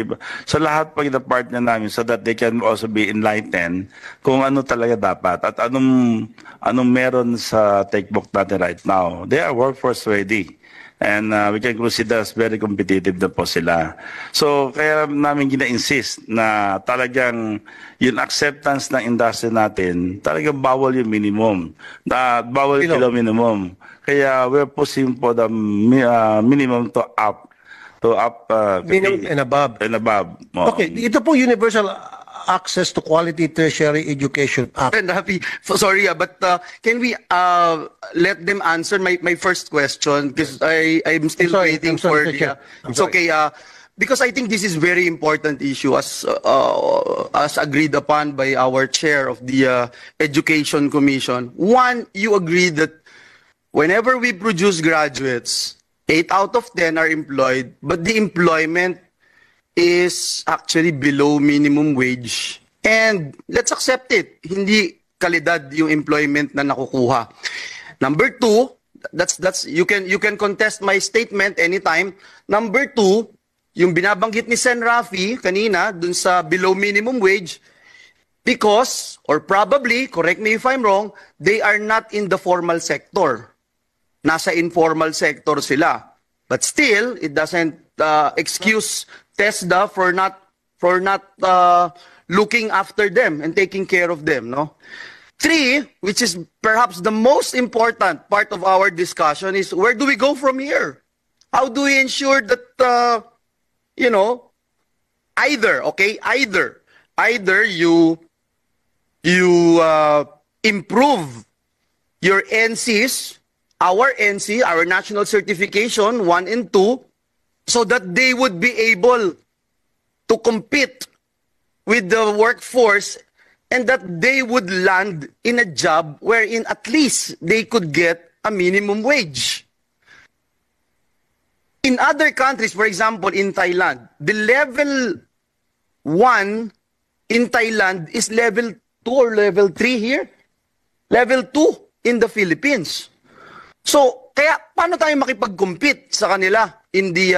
so lahat pag partner namin so that they can also be enlightened kung ano talaga dapat at anong meron sa textbook natin right now. They are workforce ready. And we can consider as very competitive na po sila. So, kaya namin gina-insist na talagang yung acceptance ng industry natin, talagang bawal yung minimum. Bawal yung below minimum. Kaya we're pushing for the minimum to up. Minimum and above. And above. Okay, ito po universal access to quality tertiary education act. And Rafi, sorry, but can we let them answer my first question because I'm still waiting for the. It's okay. Because I think this is very important issue as agreed upon by our chair of the Education Commission. One, you agreed that whenever we produce graduates, 8 out of 10 are employed, but the employment is actually below minimum wage. And let's accept it. Hindi kalidad yung employment na nakukuha. Number 2, that's you can contest my statement anytime. Number 2, yung binabanggit ni Sen. Rafi kanina dun sa below minimum wage because or probably, correct me if I'm wrong, they are not in the formal sector. Nasa informal sector sila. But still, it doesn't excuse TESDA for not looking after them and taking care of them, no? 3, which is perhaps the most important part of our discussion, is where do we go from here? How do we ensure that either you improve your NCs, our NC, our national certification 1 and 2, so that they would be able to compete with the workforce and that they would land in a job wherein at least they could get a minimum wage. In other countries, for example, in Thailand, the level 1 in Thailand is level 2 or level 3 here. Level 2 in the Philippines. So, kaya paano tayo makipag-compete sa kanila in the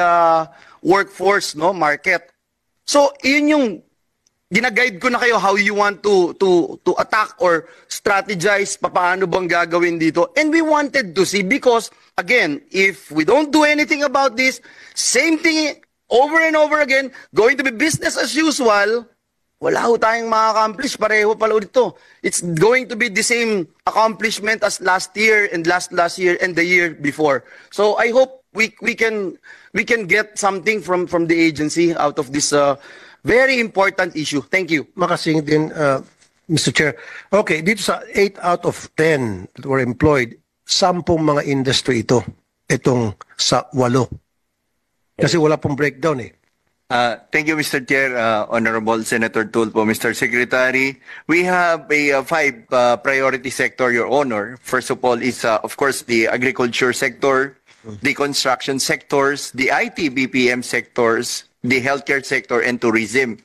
workforce market? So, yun yung gina-guide ko na kayo how you want to attack or strategize paano bang gagawin dito. And we wanted to see because, again, if we don't do anything about this, same thing over and over again, going to be business as usual, wala ho tayong ma-accomplish. Pareho pala dito. It's going to be the same accomplishment as last year and last year and the year before. So I hope we can get something from the agency out of this very important issue. Thank you. Makasing din, Mr. Chair. Okay, dito sa 8 out of 10 that were employed, 10 mga industry ito. Itong sa 8. Kasi wala pong breakdown eh. Thank you, Mr. Chair, Honorable Senator Tulfo, Mr. Secretary. We have a 5 priority sector, Your Honor. First of all is, of course, the agriculture sector, the construction sectors, the IT BPM sectors, the healthcare sector, and tourism.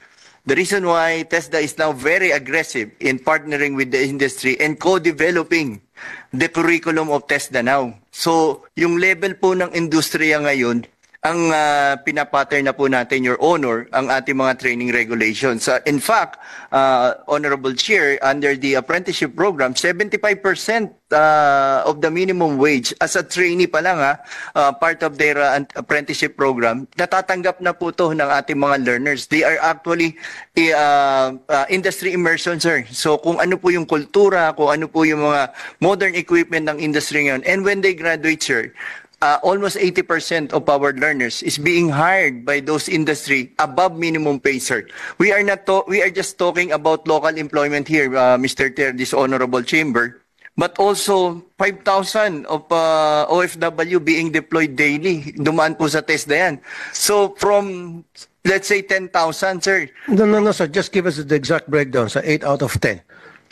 The reason why TESDA is now very aggressive in partnering with the industry and co-developing the curriculum of TESDA now. So, yung level po ng industriya ngayon, ang pinapattern na po natin, Your Honor, ang ating mga training regulations. In fact, Honorable Chair, under the apprenticeship program, 75% of the minimum wage as a trainee pa lang, part of their apprenticeship program, natatanggap na po to ng ating mga learners. They are actually industry immersion, sir. So kung ano po yung kultura, kung ano po yung mga modern equipment ng industry ngayon. And when they graduate, sir, almost 80% of our learners is being hired by those industry above minimum pay, sir. We are just talking about local employment here, Mr. Chair, this honorable chamber, but also 5,000 of OFW being deployed daily. Dumaan po sa TESDA yan. So from, let's say 10,000, sir. No, sir. Just give us the exact breakdown sa 8 out of 10.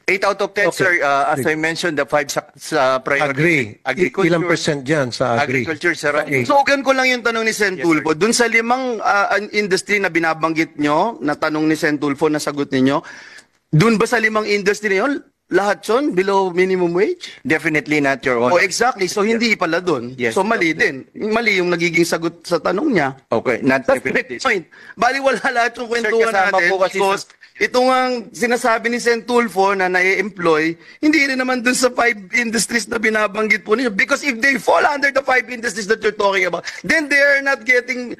8 out of 10, Okay. sir. As I mentioned, the 5 sa priority. Agree. Ilang percent dyan sa agree? Agriculture, sir. So, ko lang yung tanong ni Sen Tulfo. Dun sa 5 industry na binabanggit nyo, na tanong ni Sen Tulfo na sagot ninyo, dun ba sa 5 industry na yun, lahat yun below minimum wage? Definitely not, Your Oh, Honor. exactly. So, hindi pala dun. Yes. So, mali din. Mali yung nagiging sagot sa tanong niya. Okay, not That's the definitely. point. Bali, wala lahat yung kwentuhan kasama natin po kasi because ito nga sinasabi ni Sen Tulfo na na-employ, hindi rin naman dun sa 5 industries na binabanggit po ninyo. Because if they fall under the 5 industries that you're talking about, then they are not getting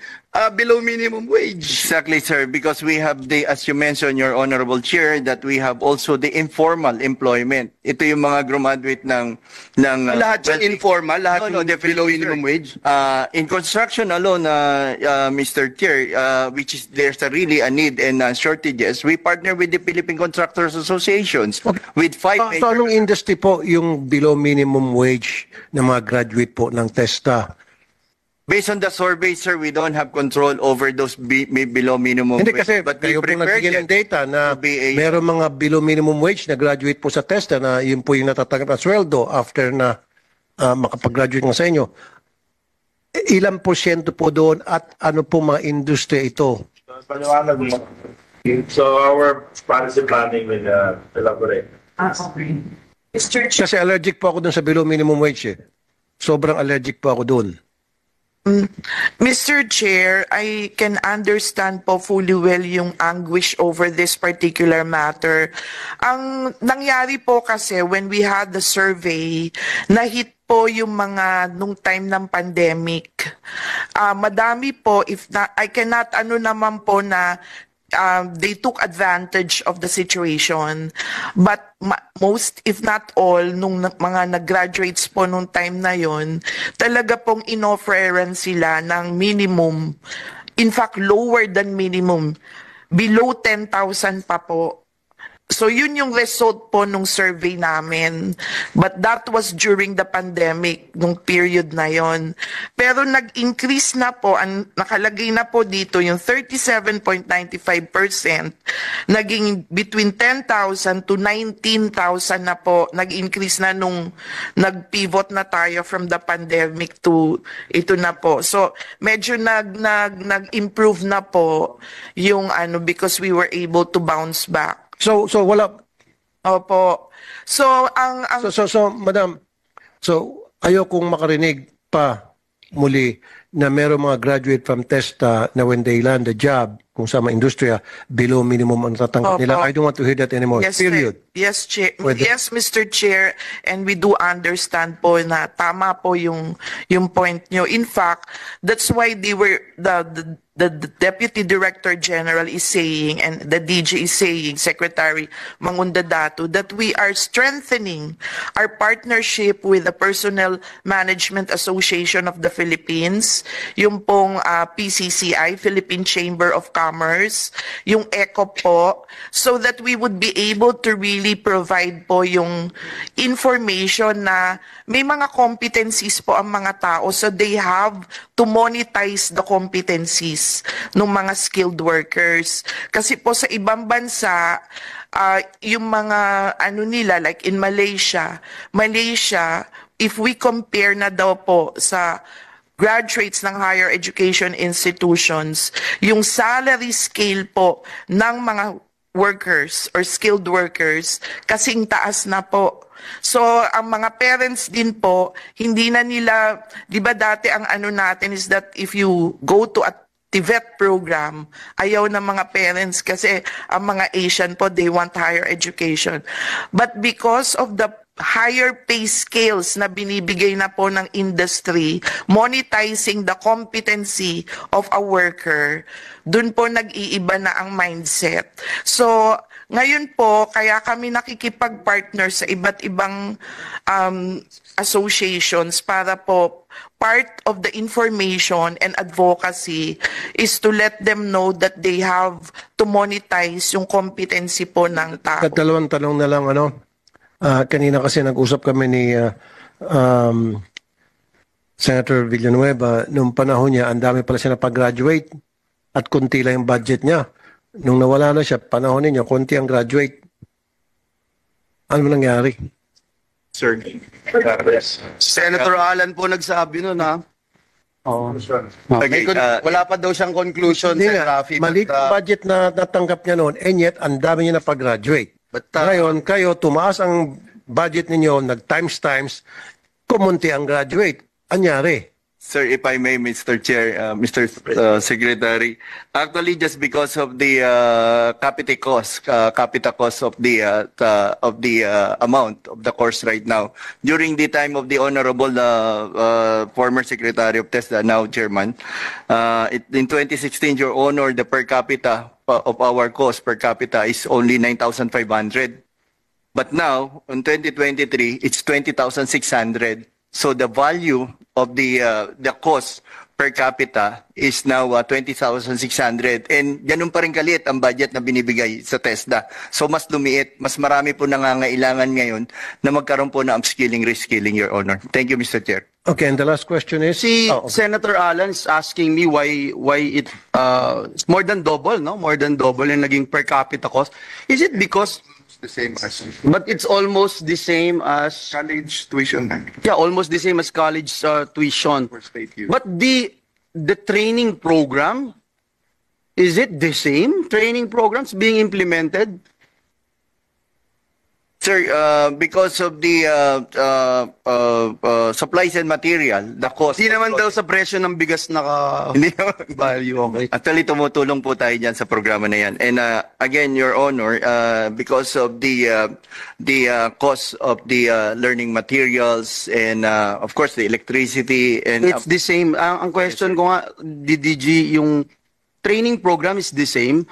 below minimum wage. Exactly, sir. Because we have the, as you mentioned, Your Honorable Chair, that we have also the informal employment. Ito yung mga graduate ng Lahat yung informal, lahat yung below minimum wage. In construction alone, Mr. Chair, which is there's really a need and shortages, we partner with the Philippine Contractors Associations with 5 So anong industry po yung below minimum wage ng mga graduate po ng TESTA? Based on the survey, sir, we don't have control over those below minimum Hindi wage. kasi But we kayo po prepared nagbigay ng it data na to be a- meron mga below minimum wage na graduate po sa TESTA na yun po yung natatanggap na sweldo after na makapag-graduate nga sa inyo. Ilang porsyento po doon at ano po mga industry ito? Paliwanag mo. So our policy planning will elaborate. Okay. Mr. Chair, Kasi allergic po ako doon sa below minimum wage eh. Sobrang allergic po ako doon. Mr. Chair, I can understand po fully well yung anguish over this particular matter. Ang nangyari po kasi when we had the survey, nahit po yung mga nung time ng pandemic. Madami po, if na, I cannot ano naman po na they took advantage of the situation. But most, if not all, nung mga nag-graduates po nung time na yon, talaga pong inofferan sila ng minimum, in fact, lower than minimum, below 10,000 pa po. So yun yung result po nung survey namin. But that was during the pandemic, nung period na yon. Pero nag-increase na po, nakalagay na po dito yung 37.95%, naging between 10,000 to 19,000 na po, nag-increase na nung nag-pivot na tayo from the pandemic to ito na po. So medyo nag-improve na po yung because we were able to bounce back. So wala. Opo. So madam, ayokong makarinig pa muli na meron mga graduate from TESTA na when they land a job kung sa mga industriya below minimum ang tatanggap nila. I don't want to hear that anymore. Yes, Period. Yes, Chair. Yes, Mr. Chair, and we do understand po na tama po yung point nyo. In fact, that's why they were the Deputy Director General is saying, and the DG is saying, Secretary Mangundadato, that we are strengthening our partnership with the Personnel Management Association of the Philippines, yung pong PCCI, Philippine Chamber of Commerce, yung ECO po, so that we would be able to really provide po yung information na may mga competencies po ang mga tao, so they have to monetize the competencies ng mga skilled workers. Kasi po sa ibang bansa, yung mga nila, like in Malaysia, if we compare na daw po sa graduates ng higher education institutions, yung salary scale po ng mga workers or skilled workers, kasing taas na po. So, ang mga parents din po, hindi na nila, di ba dati ang natin is that if you go to a TVET program, ayaw ng mga parents kasi ang mga Asian po, they want higher education. But because of the higher pay scales na binibigay na po ng industry, monetizing the competency of a worker, dun po nag-iiba na ang mindset. So, ngayon po, kaya kami nakikipag-partner sa iba't ibang associations para po part of the information and advocacy is to let them know that they have to monetize yung competency po ng tao. Dalawang tanong na lang, kanina kasi nag-usap kami ni Senator Villanueva, nung panahon niya, ang dami pala siya na pag-graduate at kunti lang yung budget niya. Nung nawala na siya, panahon niya, konti ang graduate. Ano nangyari? Sir. Senator Alan po nagsabi nun, ha? Oo. Okay, Wala pa daw siyang conclusion, Hindi Sir nga, Rafi. maliit ang budget na natanggap niya noon, and yet, ang dami niya na pag-graduate. Ngayon, kayo, tumaas ang budget ninyo, nag-times, kumunti ang graduate. Anyari? Sir, if I may, Mr. Chair, Mr. Secretary, actually just because of the capital cost of the amount of the course right now, during the time of the Honorable former Secretary of TESDA, now Chairman, in 2016, Your Honor, the per capita of our cost per capita is only 9,500. But now, in 2023, it's 20,600. So the value of the cost per capita is now 20,600. And ganun pa rin kaliit ang budget na binibigay sa TESDA. So mas lumiit, mas marami po nangangailangan ngayon na magkaroon po ng upskilling, reskilling, Your Honor. Thank you, Mr. Chair. Okay, and the last question is? Senator Alan is asking me why it's more than double, no? More than double yung naging per capita cost. Is it because the same as but it's almost the same as college tuition. Yeah, almost the same as college tuition. For state use. But the training program, is it the same training programs being implemented? Sir, because of the supplies and material, the cost... Hindi naman daw sa presyo ng bigas naka-value. Okay. Actually, tumutulong po tayo dyan sa programa na yan. And again, Your Honor, because of the cost of the learning materials and of course the electricity and... It's the same. Ang question ko nga, DDG, yung training program is the same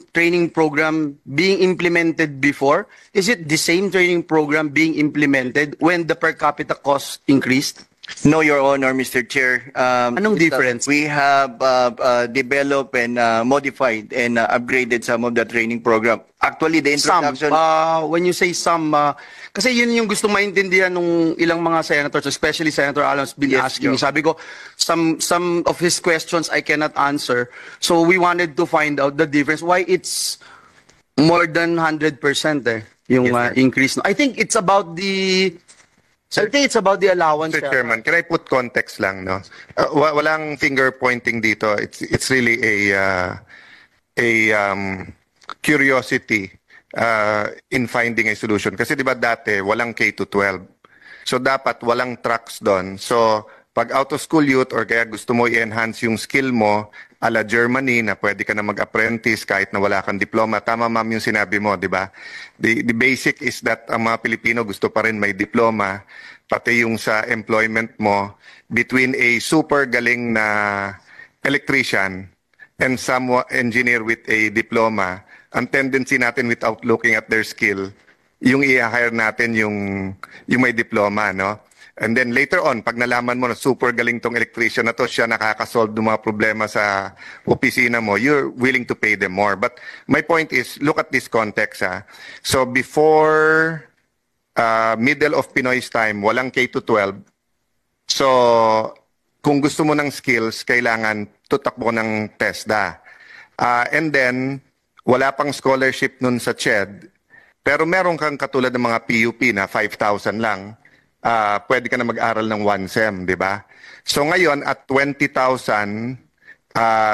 training program being implemented before? Is it the same training program being implemented when the per capita cost increased? No, Your Honor, Mr. Chair. Anong difference? We have developed and modified and upgraded some of the training program. Actually, the introduction... when you say some, kasi yun yung gusto maintindihan ng ilang mga senators, especially Senator Alan's been asking. Sabi ko, some of his questions I cannot answer. So we wanted to find out the difference. Why it's more than 100% yung increase. I think it's about the... I think it's about the allowance. Mr. Chairman, can I put context lang, no? Walang finger pointing dito. It's really a curiosity in finding a solution. Kasi 'di ba dati walang K-12. So dapat walang tracks doon. So pag out of school youth or kaya gusto mo i-enhance yung skill mo ala Germany na pwede ka na mag-apprentice kahit na wala kang diploma. Tama ma'am yung sinabi mo, 'di ba? The basic is that ang mga Pilipino gusto pa rin may diploma, pati yung sa employment mo between a super galing na electrician and some engineer with a diploma. Ang tendency natin without looking at their skill, yung i-hire natin yung may diploma, no? And then later on, pag nalaman mo na super galing tong electrician na to, siya nakakasolve ng mga problema sa opisina mo, you're willing to pay them more. But my point is, look at this context. So before middle of Pinoy's time, walang K-12. So kung gusto mo ng skills, kailangan tutakbo ng TESDA. And then, wala pang scholarship nun sa CHED, pero meron kang katulad ng mga PUP na 5,000 lang, pwede ka na mag-aral ng 1 SEM, di ba? So ngayon, at 20,000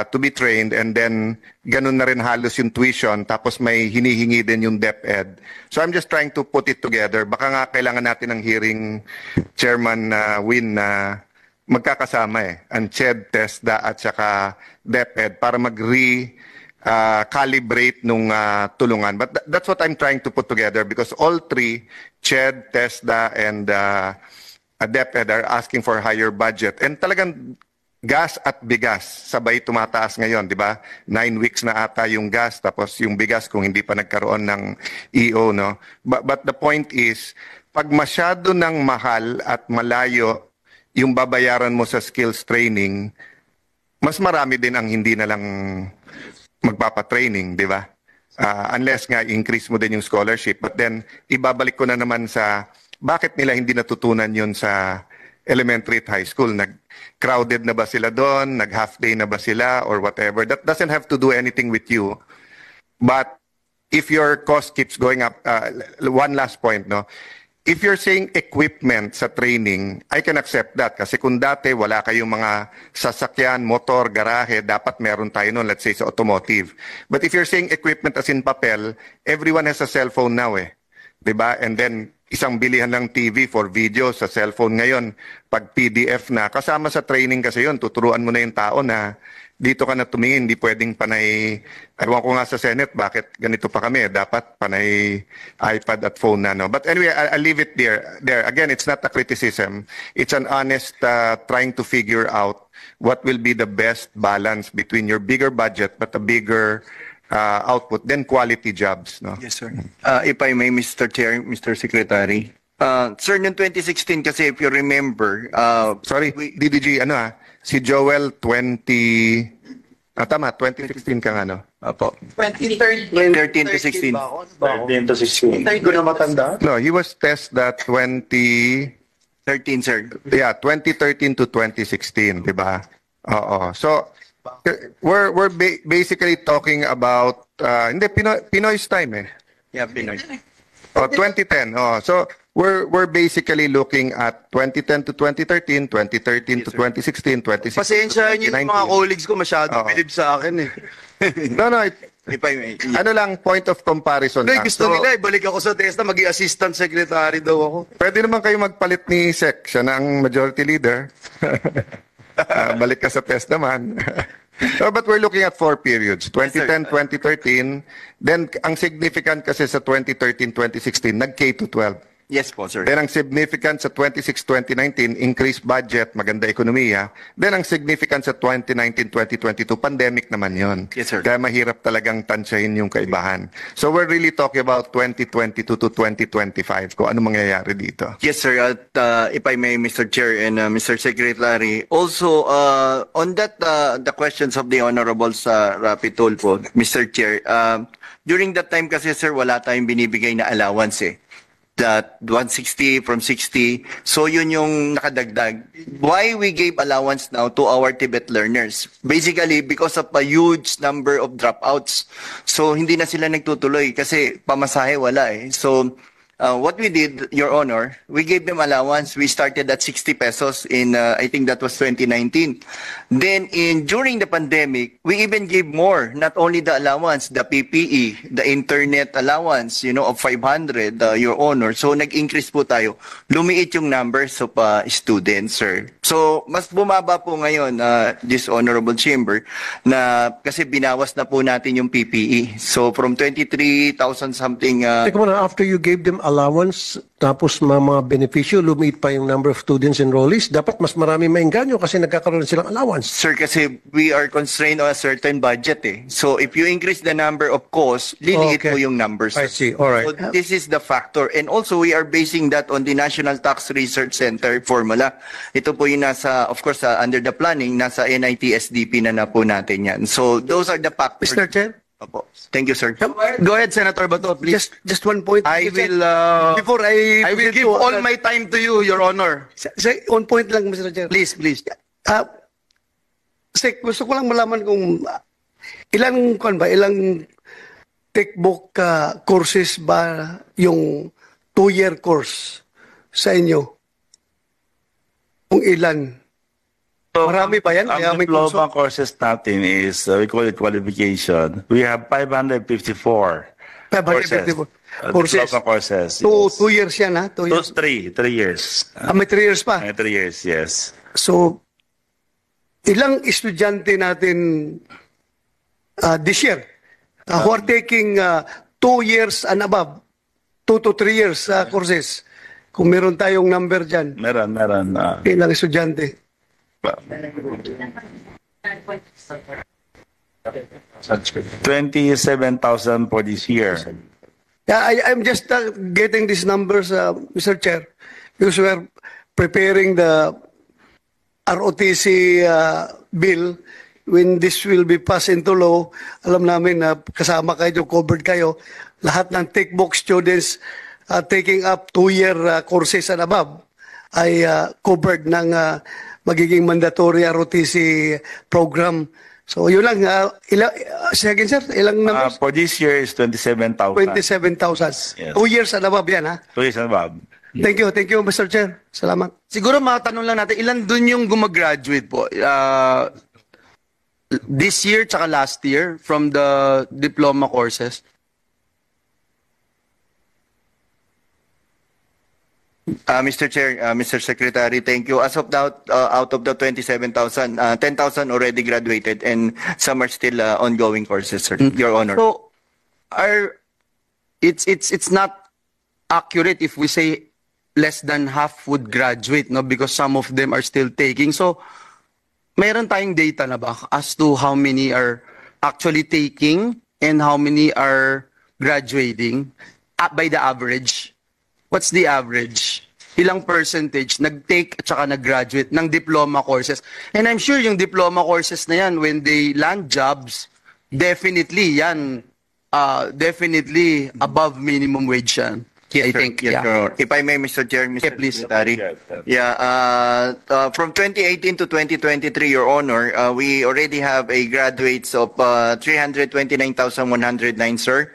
to be trained, and then ganun na rin halos yung tuition, tapos may hinihingi din yung DepEd. So I'm just trying to put it together. Baka nga kailangan natin ng hearing, Chairman Win, na magkakasama ang CHED, TESDA at saka DepEd para calibrate nung tulungan. But that's what I'm trying to put together because all three, CHED, TESDA, and DepEd are asking for higher budget. And talagang gas at bigas, sabay tumataas ngayon, di ba? 9 weeks na ata yung gas, tapos yung bigas kung hindi pa nagkaroon ng EO, no? But the point is, pag masyado ng mahal at malayo yung babayaran mo sa skills training, mas marami din ang hindi na lang magpapatraining, di ba? Unless nga increase mo din yung scholarship. But then, ibabalik ko na naman sa bakit nila hindi natutunan yun sa elementary at high school. Nag-crowded na ba sila doon? Nag-half day na ba sila? Or whatever. That doesn't have to do anything with you. But if your cost keeps going up, one last point, no? If you're saying equipment sa training, I can accept that. Kasi kung dati wala kayong mga sasakyan, motor, garahe, dapat meron tayo nun, let's say sa automotive. But if you're saying equipment as in papel, everyone has a cell phone now eh. Diba? And then, isang bilihan lang TV for video sa cellphone ngayon. Pag PDF na, kasama sa training kasi yun, tuturuan mo na yung tao na dito ka na tumingin, hindi pwedeng panay, ewan ko nga sa Senate, bakit ganito pa kami? Dapat panay iPad at phone na, no? But anyway, I'll leave it there. Again, it's not a criticism. It's an honest trying to figure out what will be the best balance between your bigger budget but a bigger output, then quality jobs, no? Yes, sir. If I may, Mr. Chair, Mr. Secretary. Sir, noong 2016 kasi, if you remember... Sorry, DDG, si Joel 2016 ka nga, no? Apo. 2013 to 16. 13 to 16. Hindi ko na matanda. No, he was tested at 2013, sir. Yeah, 2013 to 2016, di ba? Oo. So, we're basically talking about, hindi, Pinoy's time eh. Yeah, Pinoy. 2010. So, we're basically looking at 2010 to 2013, 2013 to 2016, 2016 Pasensya niyo yung mga colleagues ko masyado bilib sa akin eh. No, if I may. Ano lang, point of comparison. Hindi, gusto nila, ibalik ako sa TESDA, maging assistant secretary daw ako. Pwede naman kayo magpalit ni Sec, siya na ang majority leader. Balik ka sa TESDA man. So, but we're looking at 4 periods, 2010, 2013, then ang significant kasi sa 2013-2016, nag-K to 12. Yes po, sir. Then ang significant sa 26-2019, increased budget, maganda ekonomiya. Then ang significant sa 2019-2022, pandemic naman yon. Yes, sir. Kaya mahirap talagang tansyahin yung kaibahan. So we're really talking about 2022 to 2025, kung ano mangyayari dito. Yes, sir. At if I may, Mr. Chair and Mr. Secretary, also on that, the questions of the Honorable Rapi Tulfo, Mr. Chair, during that time kasi, sir, wala tayong binibigay na allowance eh. That 160 from 60. So yun yung nakadagdag. Why we gave allowance now to our Tibet learners? Basically, because of a huge number of dropouts. So hindi na sila nagtutuloy kasi pamasahe wala eh. So what we did, Your Honor, we gave them allowance. We started at 60 pesos in, I think that was 2019. Then during the pandemic, we even gave more, not only the allowance, the PPE, the internet allowance, of 500, Your Honor. So nag-increase po tayo. Lumiit yung numbers of students, sir. So mas bumaba po ngayon, this Honorable Chamber, na kasi binawas na po natin yung PPE. So from 23,000 something... Teka muna, after you gave them allowance, tapos mga benepisyo, lumiit pa yung number of students enrollees, dapat mas marami maengganyo kasi nagkakaroon silang allowance. Sir, kasi we are constrained on a certain budget eh. So if you increase the number of costs, liliit po yung numbers. I see, alright. So this is the factor. And also we are basing that on the National Tax Research Center formula. Ito po yung nasa, of course, under the planning, nasa NIT-SDP na po natin yan. So those are the factors. Mr. Chair? Opo. Thank you, sir. Go ahead, Senator Bato, please. Just one point. I will Before I will give all my time to you, Your Honor. One point lang, Mr. Chair. Please. Sek, gusto ko lang malaman kung ilang textbook courses ba yung 2-year course sa inyo? Kung ilan? So, marami pa yan? Ang diploma courses natin is, we call it qualification. We have 554 courses. Diploma courses. 2 years yan, ha? 2 years? 3 years. May 3 years pa? May 3 years, yes. So, ilang estudyante natin this year who are taking 2 years and above, 2 to 3 years courses? Kung meron tayong number dyan. Meron. Ilang estudyante? 27,000 for this year. Yeah, I'm just getting these numbers, Mr. Chair, because we're preparing the ROTC bill. When this will be passed into law, alam namin na kasama kayo, covered kayo. Lahat ng textbook students taking up 2-year courses and above ay covered ng magiging mandatory ROTC program So yun lang, second sir, ilang numbers? For this year is 27,000. 27,000. Yes. 2 years and above yan ha? 2 years and above. Thank you, Mr. Chair. Salamat. Siguro matanong lang natin, ilan dun yung gumagraduate po? This year tsaka last year from the diploma courses? Mr. Chair, Mr. Secretary, thank you. As of now, out of the 27,000, 10,000 already graduated and some are still ongoing courses, sir. Your Honor. So, it's not accurate if we say less than half would graduate, no? Because some of them are still taking. So, mayroon tayong data na ba as to how many are actually taking and how many are graduating by the average? What's the average? Ilang percentage nag-take at saka nag-graduate ng diploma courses? And I'm sure yung diploma courses na yan, when they land jobs, definitely yan, definitely above minimum wage yan. Yes, I think, yes, Your Honor. If I may, Mr. Chair, Mr. Secretary. From 2018 to 2023, Your Honor, we already have a graduates of 329,109, sir.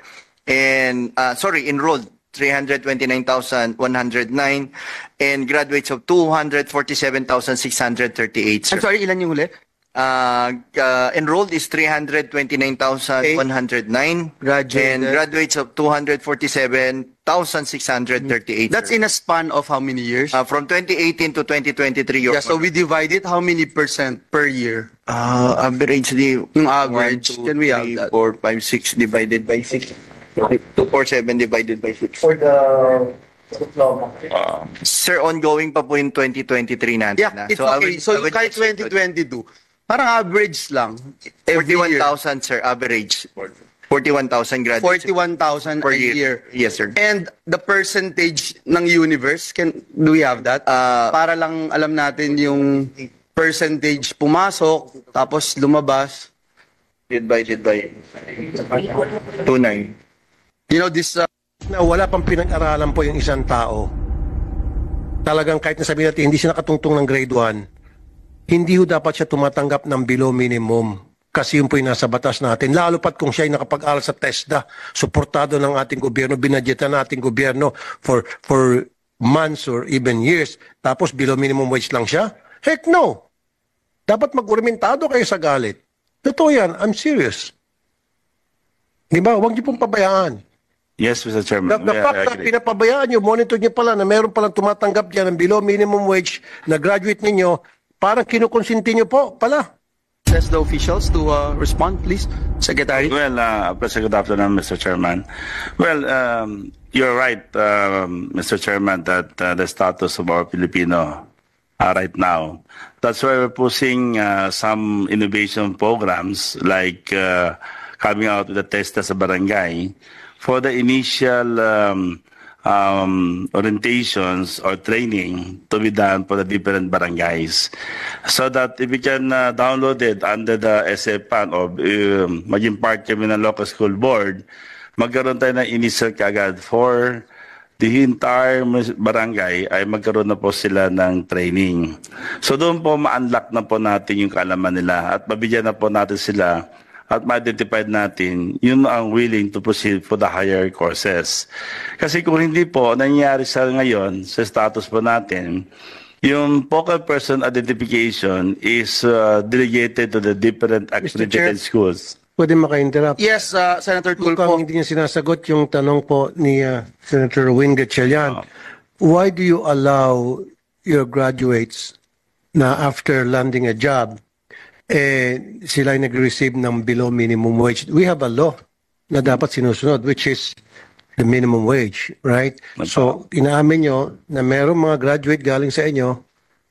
And, enrolled 329,109 and graduates of 247,638, sir. I'm sorry, ilan yung huli? Enrolled is 329,109 and graduates of 247,638. That's in a span of how many years? From 2018 to 2023. Your so we divide it, how many % per year? Averagely, yung average, 1, 2, can we 3, have that? 4, 5, 6 divided by 6. 247 divided by 6. For the diploma. Sir, ongoing pa po yung 2023 natin. Yeah, it's okay. So kahit 2022, parang average lang. 41,000, sir, average. 41,000 graduates. 41,000 per a year. Yes, sir. And the percentage ng universe, do we have that? Para lang alam natin yung percentage pumasok, tapos lumabas. Divided by 29. You know, this... na wala pang pinag-aralan po yung isang tao. Talagang kahit nasabihin natin, hindi siya nakatungtong ng grade 1, hindi ho dapat siya tumatanggap ng below minimum. Kasi yun po yung nasa batas natin. Lalo pat kung siya ay nakapag-aral sa TESDA, suportado ng ating gobyerno, binadyetan ng ating gobyerno for months or even years, tapos below minimum wage lang siya? Heck no! Dapat mag-orimentado kayo sa galit. Totoo yan, I'm serious. Di ba? Huwag niyo pong pabayaan. Yes, Mr. Chairman. The fact na pinapabayaan nyo, monitor nyo pala na meron palang tumatanggap dyan ng below minimum wage na graduate ninyo, parang kinukonsinti nyo po pala. Ask the officials to respond, please. Secretary. Well, good afternoon, Mr. Chairman. Well, you're right, Mr. Chairman, that the status of our Filipino right now. That's why we're pushing some innovation programs like coming out with the TESDA sa barangay for the initial orientations or training to be done for the different barangays. So that if we can download it under the SFPAN or maging part kami ng local school board, magkaroon tayo ng initial kagad for the entire barangay ay magkaroon na po sila ng training. So doon po ma-unlock na po natin yung kaalaman nila at mabigyan na po natin sila at ma-identify natin yun ang willing to proceed for the higher courses. Kasi kung hindi po, nangyayari sa ngayon, sa status po natin, yung focal person identification is delegated to the different accredited schools. Pwede maka-interrupt? Yes, Senator Tulfo. Mukhang hindi niya sinasagot yung tanong po ni Senator Win Gatchalian. Why do you allow your graduates na after landing a job, sila ay nag-receive ng below minimum wage? We have a law na dapat sinusunod, which is the minimum wage, right? So, inaamin nyo na merong mga graduate galing sa inyo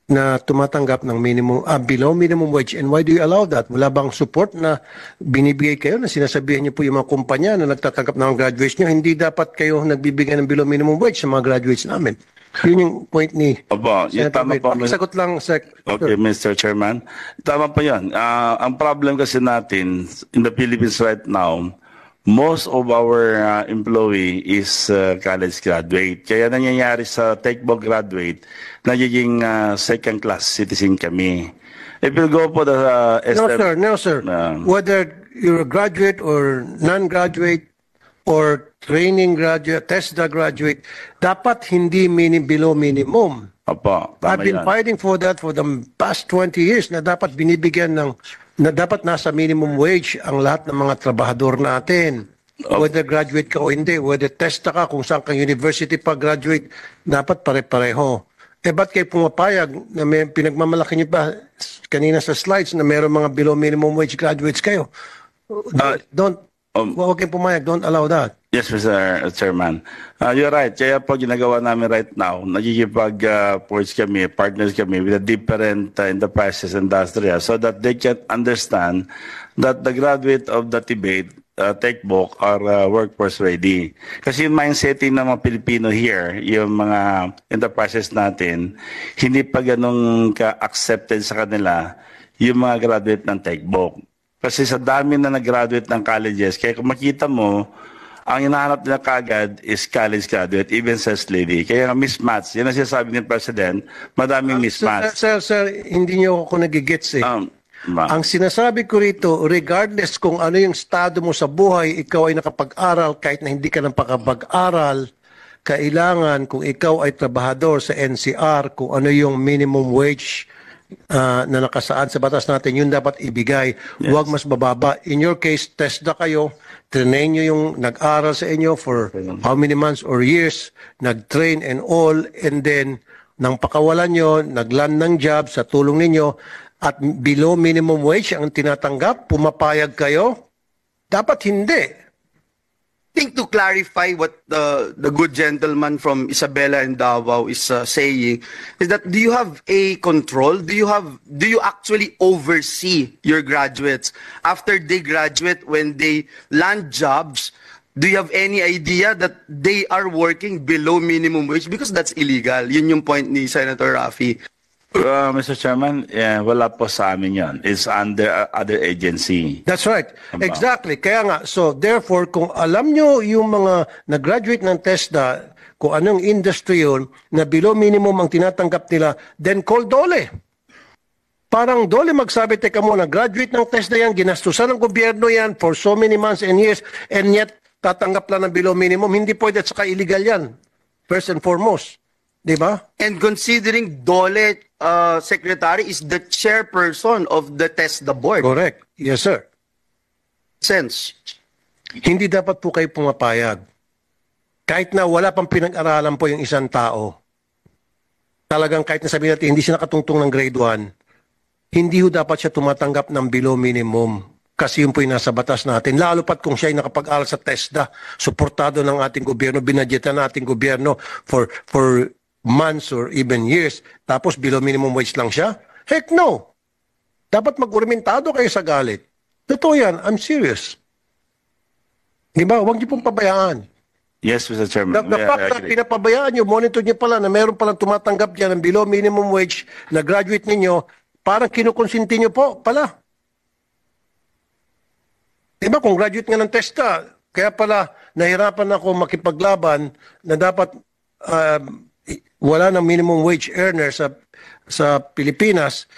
na tumatanggap ng below minimum wage. And why do you allow that? Wala bang support na binibigay kayo na sinasabihan niyo po yung mga kumpanya na nagtatanggap ng graduates niyo, hindi dapat kayo nagbibigay ng below minimum wage sa mga graduates namin? Yun yung point ni tama po. Sagot lang, Sec. Okay, Mr. Chairman. Tama po yan. Ang problem kasi natin in the Philippines right now, most of our employee is college graduate. Kaya nangyayari sa Techbook graduate, nagiging second-class citizen kami. If you go po the No, sir. Whether you're a graduate or non-graduate or training graduate, TESDA graduate, dapat hindi below minimum. Opo, tama I've been yan. fighting for that for the past 20 years na dapat binibigyan na dapat nasa minimum wage ang lahat ng mga trabahador natin. Whether graduate ka o hindi, whether TESDA ka, kung saan kang university pa graduate, dapat pare-pareho. Ba't kayo pumapayag na may pinagmamalaki niyo pa kanina sa slides na mayroong mga below minimum wage graduates kayo? Huwag kayong pumayag. Don't allow that. Yes, Mr. Chairman. You're right. Kaya po ginagawa namin right now, nagkikipag-forge kami, partners kami with the different enterprises industry so that they can understand that the graduate of the TBED textbook are workforce ready. Kasi yung mindsetting ng mga Pilipino here, yung mga enterprises natin, hindi pa ganun ka-accepted sa kanila yung mga graduate ng textbook. Kasi sa dami na nag-graduate ng colleges, kaya kung makita mo, ang hinahanap nila kagad is college graduate, even sales lady. Kaya mismatch, yan ang sinasabi ng President, madaming mismatch. Sir, hindi niyo ako nagigets eh. Ang sinasabi ko rito, regardless kung ano yung estado mo sa buhay, ikaw ay nakapag-aral, kahit na hindi ka napakapag-aral, kailangan kung ikaw ay trabahador sa NCR, kung ano yung minimum wage na nakasaad sa batas natin, yun dapat ibigay. Huwag mas bababa. In your case, TESDA kayo, train nyo yung nag-aral sa inyo for how many months or years, nag-train and all, and then, nang pakawalan nyo, nag-land ng job sa tulong ninyo, at below minimum wage ang tinatanggap, pumapayag kayo? Dapat hindi. I think to clarify what the good gentleman from Isabela and Davao is saying is that do you have a control? Do you actually oversee your graduates after they graduate, when they land jobs? Do you have any idea that they are working below minimum wage? Because that's illegal. Yun yung point ni Senator Raffy. Mr. Chairman, wala po sa amin yan. It's under other agency. That's right. Exactly. Kaya nga, so therefore, kung alam nyo yung mga nag-graduate ng TESDA, kung anong industry yun, na below minimum ang tinatanggap nila, then call DOLE. Parang DOLE magsabi, teka muna, graduate ng TESDA yan, ginastusan ng gobyerno yan for so many months and years, and yet tatanggap lang ng below minimum. Hindi pwede at saka illegal yan. First and foremost. Diba? And considering DOLE Secretary is the chairperson of the TESDA board. Correct. Yes, sir. Sense. Hindi dapat po kayo pumapayag. Kahit na wala pang pinag-aralan po yung isang tao, talagang kahit na sabihin natin hindi siya nakatungtong ng grade 1, hindi ho dapat siya tumatanggap ng below minimum. Kasi yun po yung nasa batas natin. Lalo pat kung siya ay nakapag-aral sa TESDA, suportado ng ating gobyerno, binadyetan ng ating gobyerno for months or even years, tapos below minimum wage lang siya? Heck no! Dapat mag-urmentado kayo sa galit. Totoo yan, I'm serious. Di ba? Huwag niyo pong pabayaan. Yes, Mr. Chairman. The fact na pinapabayaan nyo, monitor nyo pala na meron palang tumatanggap dyan ng below minimum wage na graduate ninyo, parang kinukonsinti nyo po pala. Di ba? Kung graduate nga ng TESDA, kaya pala nahirapan ako makipaglaban na dapat wala ng minimum wage earner sa Pilipinas,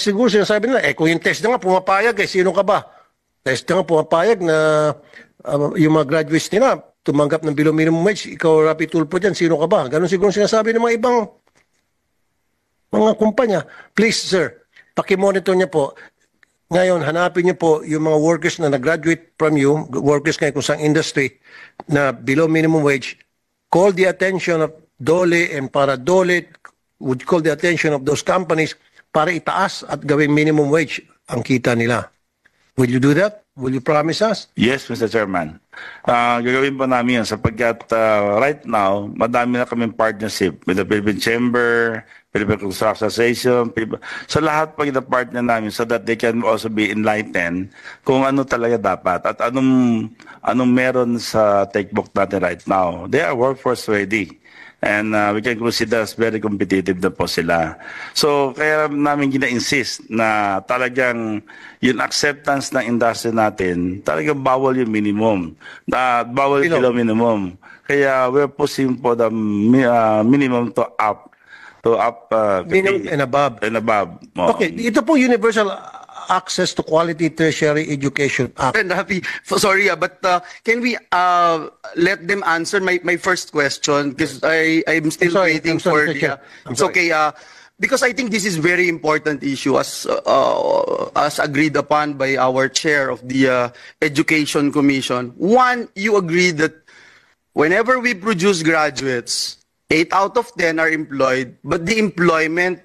siguro sinasabi nila, kung yung TESDA nga pumapayag, sino ka ba? TESDA nga pumapayag na yung mga graduates nila, tumanggap ng below minimum wage, ikaw Rapi Tulfo dyan, sino ka ba? Ganon siguro sinasabi ng mga ibang mga kumpanya. Please, sir, pakimonitor niya po. Ngayon, hanapin niyo po yung mga workers na nag-graduate from you, workers ngayon kung saan industry, na below minimum wage, call the attention of DOLE, and para DOLE would call the attention of those companies para itaas at gawing minimum wage ang kita nila. Will you do that? Will you promise us? Yes, Mr. Chairman. Gagawin po namin yan sapagkat right now, madami na kaming partnership with the Philippine Chamber, Philippine Construction Association, so lahat po yung partner namin so that they can also be enlightened kung ano talaga dapat at anong meron sa textbook natin right now. They are workforce ready. And we can consider as very competitive na po sila. So, kaya namin gina-insist na talagang yung acceptance ng industry natin, talagang bawal yung minimum. Bawal yung below minimum. Kaya we're pushing po the minimum to up to up Minimum and above. and above. Okay, ito po Universal Access to Quality Tertiary Education Act. And happy, sorry, but can we let them answer my first question? Because I'm still waiting for Mr. Chair. the. It's okay. Because I think this is very important issue as agreed upon by our chair of the Education Commission. One, you agree that whenever we produce graduates, 8 out of 10 are employed, but the employment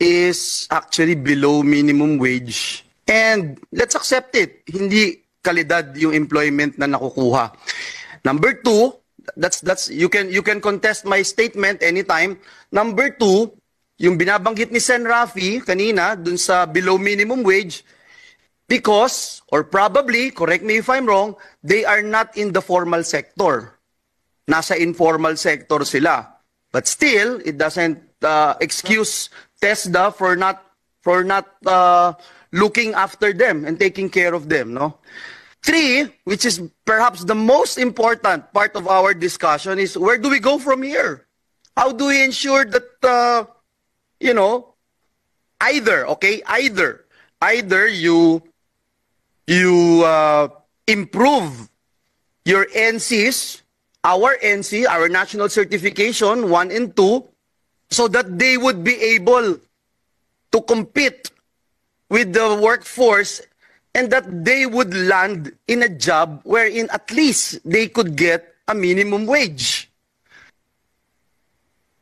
is actually below minimum wage. And let's accept it. Hindi kalidad yung employment na nakukuha. Number 2, that's you can contest my statement anytime. Number 2, yung binabanggit ni Sen. Rafi kanina dun sa below minimum wage, because, or probably, correct me if I'm wrong, they are not in the formal sector. Nasa informal sector sila. But still, it doesn't excuse TESDA for not looking after them and taking care of them, no? 3, which is perhaps the most important part of our discussion, is where do we go from here? How do we ensure that either you improve your NCs, our NC, our national certification 1 and 2, so that they would be able to compete with the workforce and that they would land in a job wherein at least they could get a minimum wage.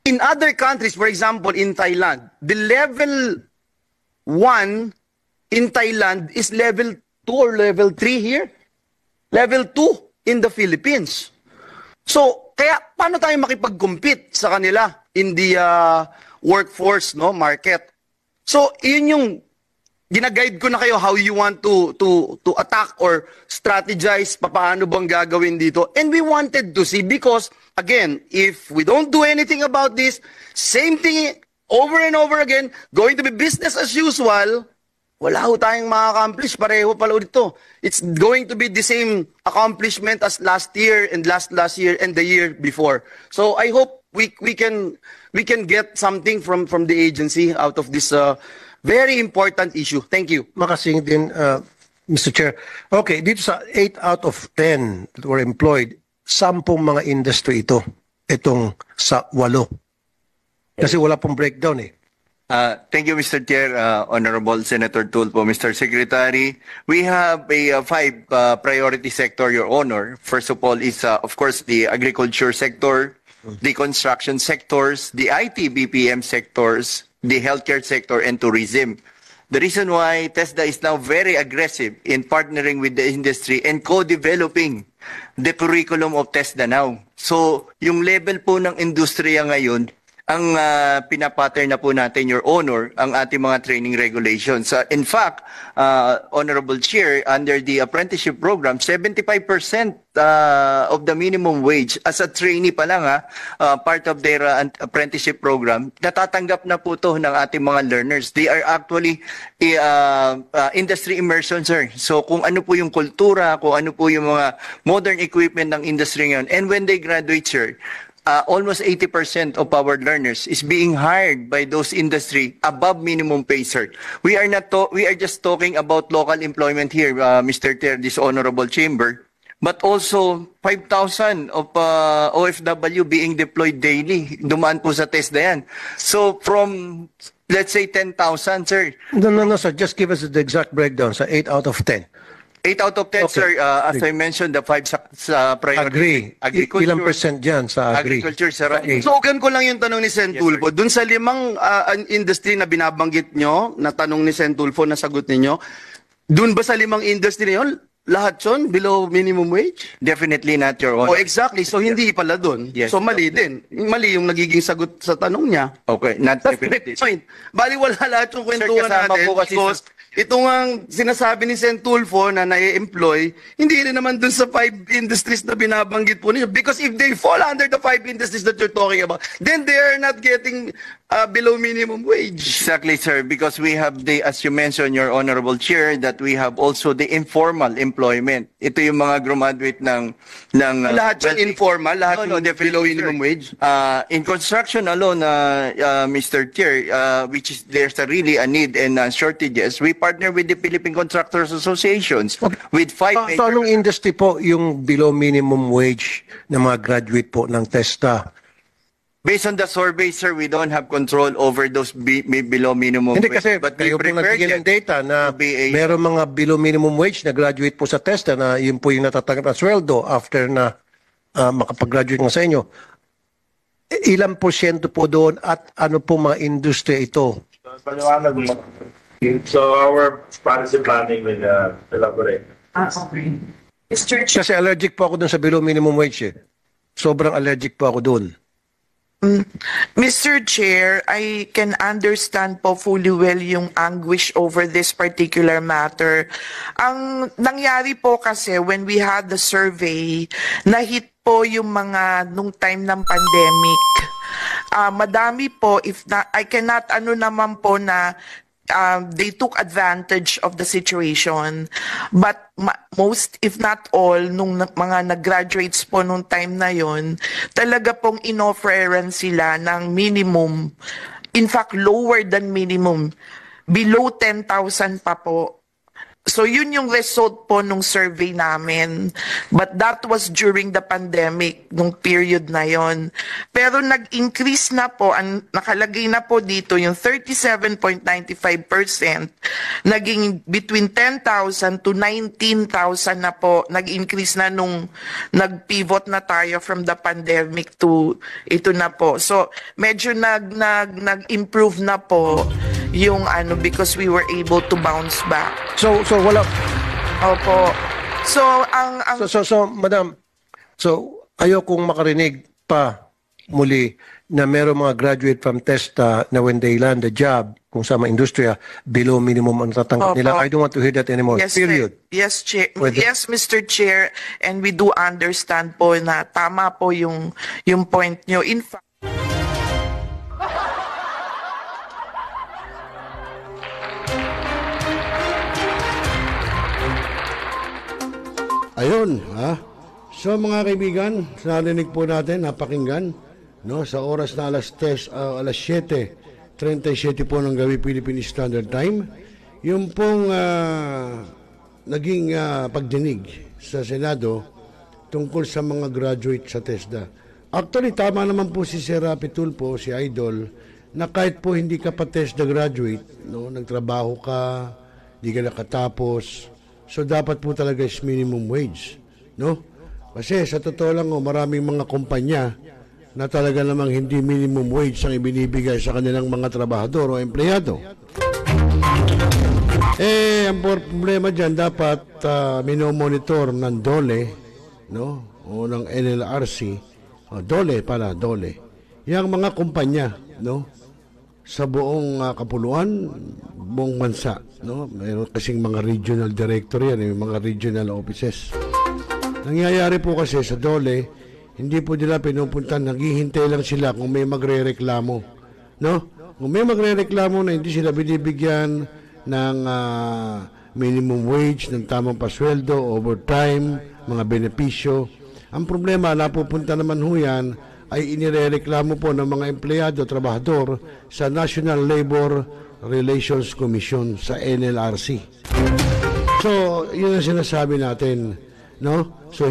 In other countries, for example, in Thailand, the level 1 in Thailand is level 2 or level 3 here. Level 2 in the Philippines. So, kaya paano tayo makipag-compete sa kanila in the workforce market? So, yun yung ginaguide ko na kayo how you want to attack or strategize paano bang gagawin dito. And we wanted to see because, again, if we don't do anything about this, same thing over and over again, going to be business as usual, wala ho tayong ma-accomplish. Pareho pala dito. It's going to be the same accomplishment as last year and last year and the year before. So I hope we can get something from the agency out of this very important issue. Thank you. Makasing din, Mr. Chair. Okay, dito sa 8 out of 10 that were employed, 10 mga industry itong sa 8. Kasi wala pong breakdown eh. Thank you, Mr. Chair, Honorable Senator Tulfo, Mr. Secretary. We have a 5 priority sector, Your Honor. First of all is, of course, the agriculture sector, the construction sectors, the IT BPM sectors, the healthcare sector, and tourism. The reason why TESDA is now very aggressive in partnering with the industry and co-developing the curriculum of TESDA now. So, yung level po ng industriya ngayon, ang pinapattern na po natin, Your Honor, ang ating mga training regulations. In fact, Honorable Chair, under the apprenticeship program, 75% of the minimum wage as a trainee pa lang, part of their apprenticeship program, natatanggap na po to ng ating mga learners. They are actually industry immersion, sir. So kung ano po yung kultura, kung ano po yung mga modern equipment ng industry ngayon, and when they graduate, sir, almost 80% of our learners is being hired by those industry above minimum pay, sir. We are just talking about local employment here, Mr. Chair, this honorable chamber, but also 5,000 of OFW being deployed daily. Dumaan po sa TESDA yan. So from, let's say, 10,000, sir. No, sir. Just give us the exact breakdown sa 8 out of 10. 8 out of 10, okay, sir, as I mentioned, the 5 sa priority. Agriculture. Ilang percent dyan sa agri? Agriculture, sir. So, ko lang yung tanong ni Sen. Tulfo. Dun sa 5 industry na binabanggit nyo, na tanong ni Sen. Tulfo na sagot ninyo, dun ba sa 5 industry na yun, lahat yun below minimum wage? Definitely not, Your Honor. Oh, exactly. So, hindi pala dun. Yes. So, mali din. Mali yung nagiging sagot sa tanong niya. Okay, not That's definitely. the point. Bali, wala lahat yung kwentuhan kasama natin po kasi because ito nga sinasabi ni Sen Tulfo na nai-employ, hindi rin naman dun sa 5 industries na binabanggit po ninyo. Because if they fall under the 5 industries that you're talking about, then they are not getting below minimum wage. Exactly, sir, because we have the, as you mentioned, your honorable chair, that we have also the informal employment. Ito yung mga graduate ng lahat yung informal, lahat yung below minimum wage. In construction alone, Mr. Chair, which is there's really a need and shortages, we partner with the Philippine Contractors Associations with 5 So anong industry po yung below minimum wage ng mga graduate po ng TESTA? Based on the survey, sir, we don't have control over those below minimum Hindi wage. kasi But we kayo po prepared nagbigay ng data na meron mga below minimum wage na graduate po sa TESTA na yun po yung natatanggap na sweldo after na makapag-graduate nga sa inyo. Ilang porsyento po doon at ano po mga industry ito? Paliwanag mo. So our policy planning will elaborate. Okay. Kasi allergic po ako doon sa below minimum wage eh. Sobrang allergic po ako doon. Mr. Chair, I can understand po fully well yung anguish over this particular matter. Ang nangyari po kasi when we had the survey, nahit po yung mga nung time ng pandemic. Madami po, if na, I cannot naman po na they took advantage of the situation. But most, if not all, nung mga nag-graduates po nung time na yon, talaga pong inofferan sila ng minimum, in fact, lower than minimum, below 10,000 pa po. So yun yung result po nung survey namin. But that was during the pandemic, nung period na yon. Pero nag-increase na po, nakalagay na po dito yung 37.95%, naging between 10,000 to 19,000 na po. Nag-increase na nung nag-pivot na tayo from the pandemic to ito na po. So medyo nag-improve na po yung because we were able to bounce back. So wala. Opo. So madam, ayokong makarinig pa muli na meron mga graduate from TESTA na when they land a job kung sa mga industriya below minimum ang tatanggap nila. I don't want to hear that anymore. Yes, period. Yes, Chair. Yes, Mr. Chair, and we do understand po na tama po yung point nyo. In fact, Ayun, So mga kaibigan, narinig po natin, napakinggan, no, sa oras na alas 7:37 po ng gabi Philippine Standard Time, yung pong naging pagdinig sa Senado tungkol sa mga graduate sa TESDA. Actually, tama naman po si Sir Rapi Tulfo, si Idol, na kahit po hindi ka pa TESDA graduate, no, nagtrabaho ka, hindi ka nakatapos, so dapat po talaga is minimum wage, no? Kasi sa totoo lang, maraming mga kumpanya na talaga namang hindi minimum wage ang ibinibigay sa kanilang mga trabahador o empleyado. Ang problema dyan, dapat minomonitor ng DOLE, no? O ng NLRC, DOLE, yung mga kumpanya, no? Sa buong kapuluan, buong bansa, no? Mayroon kasing mga regional director yan, yung mga regional offices. Nangyayari po kasi sa DOLE, hindi po nila pinupuntan, naghihintay lang sila kung may magre-reklamo, no? Kung may magre-reklamo na hindi sila binibigyan ng minimum wage, ng tamang pasweldo, overtime, mga benepisyo. Ang problema, napupunta naman ho yan, ay inirereklamo po ng mga empleyado, trabahador sa National Labor Relations Commission, sa NLRC. So, yun ang sinasabi natin, no? So,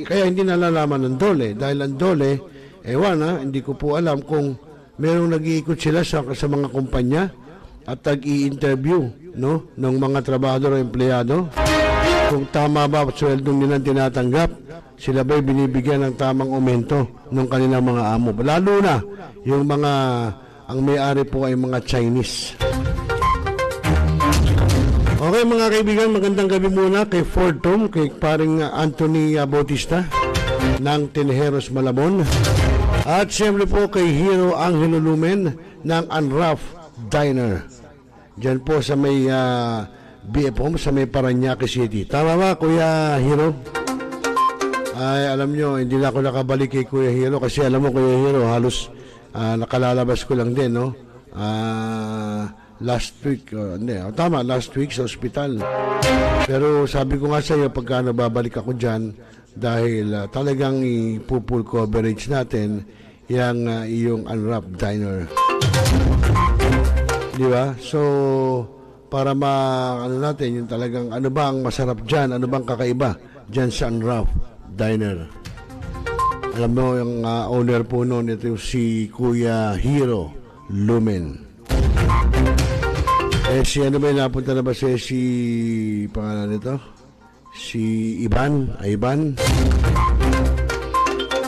kaya hindi nalalaman ng DOLE. Dahil ang DOLE, hindi ko po alam kung merong nag-iikot sila sa mga kumpanya at nag-i-interview, no, ng mga trabahador o empleyado. Kung tama ba at sweldong nilang tinatanggap, sila ba'y binibigyan ng tamang aumento ng kanilang mga amo. Lalo na yung ang may-ari po ay mga Chinese. Okay mga kaibigan, magandang gabi muna kay Ford Tom, kay paring Anthony Bautista ng Tinheros Malabon. At siyempre po kay Hero Angelo Lumen ng Unwrap Diner. Diyan po sa may BFOM sa may Parañaque City. Tama ba, Kuya Hero? Ay, alam nyo, hindi na ako nakabalik kay Kuya Hero kasi alam mo, Kuya Hero, halos nakalalabas ko lang din, no? Last week, tama, last week sa ospital. Pero sabi ko nga sa iyo, pagka nababalik ako dyan, dahil talagang i-full coverage natin yung iyong unwrapped diner. Di ba? So, para natin, yung talagang ano ba ang masarap dyan, ano bang kakaiba dyan sa unwrapped diner. Alam mo, yung owner po noon, ito si Kuya Hero Lumen. Si ano ba yung napunta na ba si pangalan nito? Si Ivan?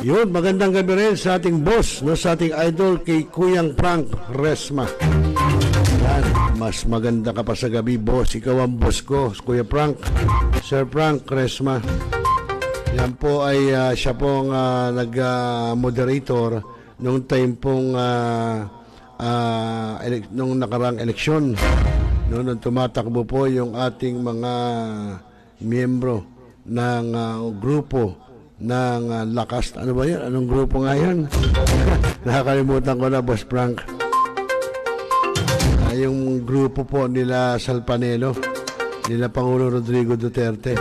Yun, magandang gabi rin sa ating boss, no, sa ating idol kay Kuyang Frank Resma. Yan, mas maganda ka pa sa gabi, boss. Ikaw ang boss ko, Kuya Frank. Sir Frank Resma. Yan po ay siya pong nag-moderator nung time pong nung nakarang eleksyon. No, nung tumatakbo po yung ating mga miyembro ng grupo ng Lakas. Ano ba yan? Anong grupo nga yan? Nakakalimutan ko na, Boss Frank. Yung grupo po nila Salpanelo, nila Pangulo Rodrigo Duterte.